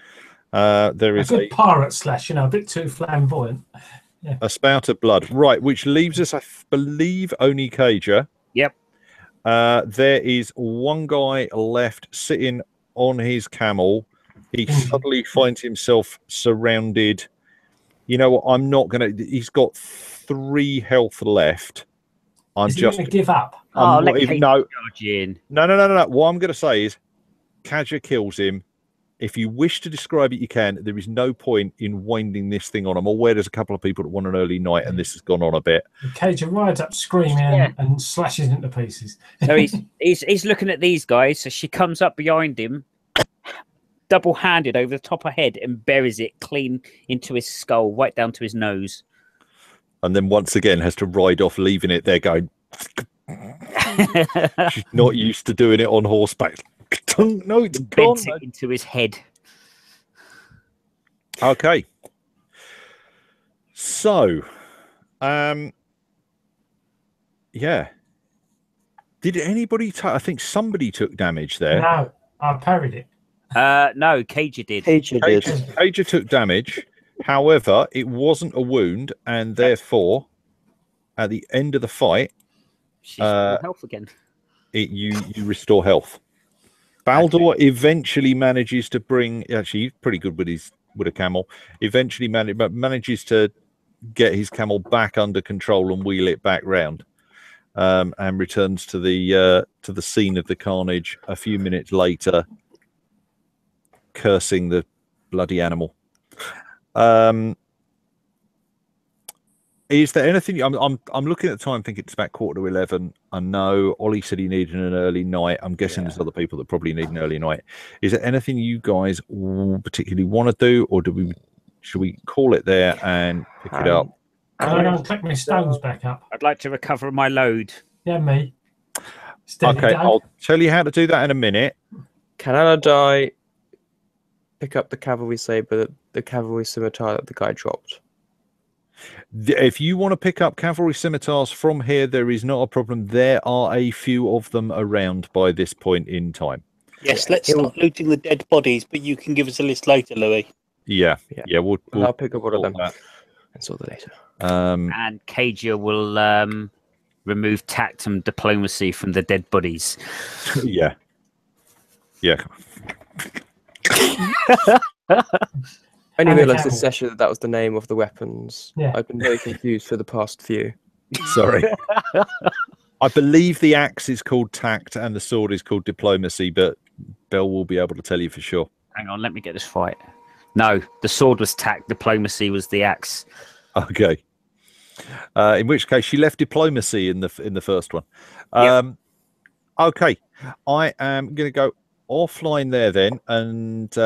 There is
a good pirate slash, a bit too flamboyant. Yeah.
A spout of blood. Right, which leaves us, I believe, only Cager.
Yep.
There is one guy left sitting on his camel. He suddenly finds himself surrounded. You know what? I'm not going to. He's got 3 health left.
Is he going to give up?
No.
No.
What I'm going to say is, Kaja kills him. If you wish to describe it, you can. There is no point in winding this thing on. I'm aware there's a couple of people that want an early night, and this has gone on a bit.
Cage rides up screaming and slashes into pieces.
So he's looking at these guys. So she comes up behind him, double-handed over the top of head, and buries it clean into his skull, right down to his nose.
And then once again has to ride off, leaving it there going. She's not used to doing it on horseback. No, it's gone.
Bent it into his head.
Okay. So, yeah. Did anybody? I think somebody took damage there.
No, I parried it.
No, Cager did.
Cager took damage. However, it wasn't a wound, and therefore, at the end of the fight,
she's full health again.
You restore health. Baldur eventually manages to bring. Actually, he's pretty good with a camel. Eventually manages to get his camel back under control and wheel it back round, and returns to the scene of the carnage a few minutes later, cursing the bloody animal. Is there anything? I'm looking at the time, thinking it's about 10:45. I know Ollie said he needed an early night. I'm guessing there's other people that probably need an early night. Is there anything you guys particularly want to do, or should we call it there and pick it up?
I'm going to click my stones back up.
I'd like to recover my load.
Yeah, me. Steady
Okay,
down.
I'll tell you how to do that in a minute.
Can Anna die? Pick up the cavalry saber, the cavalry scimitar that the guy dropped.
If you want to pick up cavalry scimitars from here, there is not a problem. There are a few of them around by this point in time.
Yes, let's start looting the dead bodies, but you can give us a list later, Louis.
Yeah. We'll
I'll pick up one of them and sort that later.
And Cager will remove tact and diplomacy from the dead bodies.
Yeah.
I only realised this session that was the name of the weapons.
Yeah.
I've been very confused for the past few.
Sorry. I believe the axe is called tact and the sword is called diplomacy, but Bell will be able to tell you for sure.
Hang on, let me get this right. No, the sword was tact, diplomacy was the axe.
Okay. In which case, she left diplomacy in the first one. Okay, I am going to go offline there then, and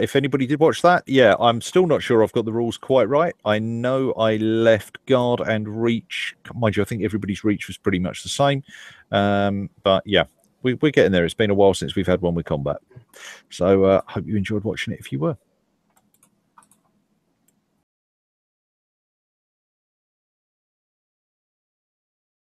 if anybody did watch that, I'm still not sure I've got the rules quite right. I know I left guard and reach. Mind you, I think everybody's reach was pretty much the same. But yeah, we're getting there. It's been a while since we've had one with combat. So hope you enjoyed watching it if you were.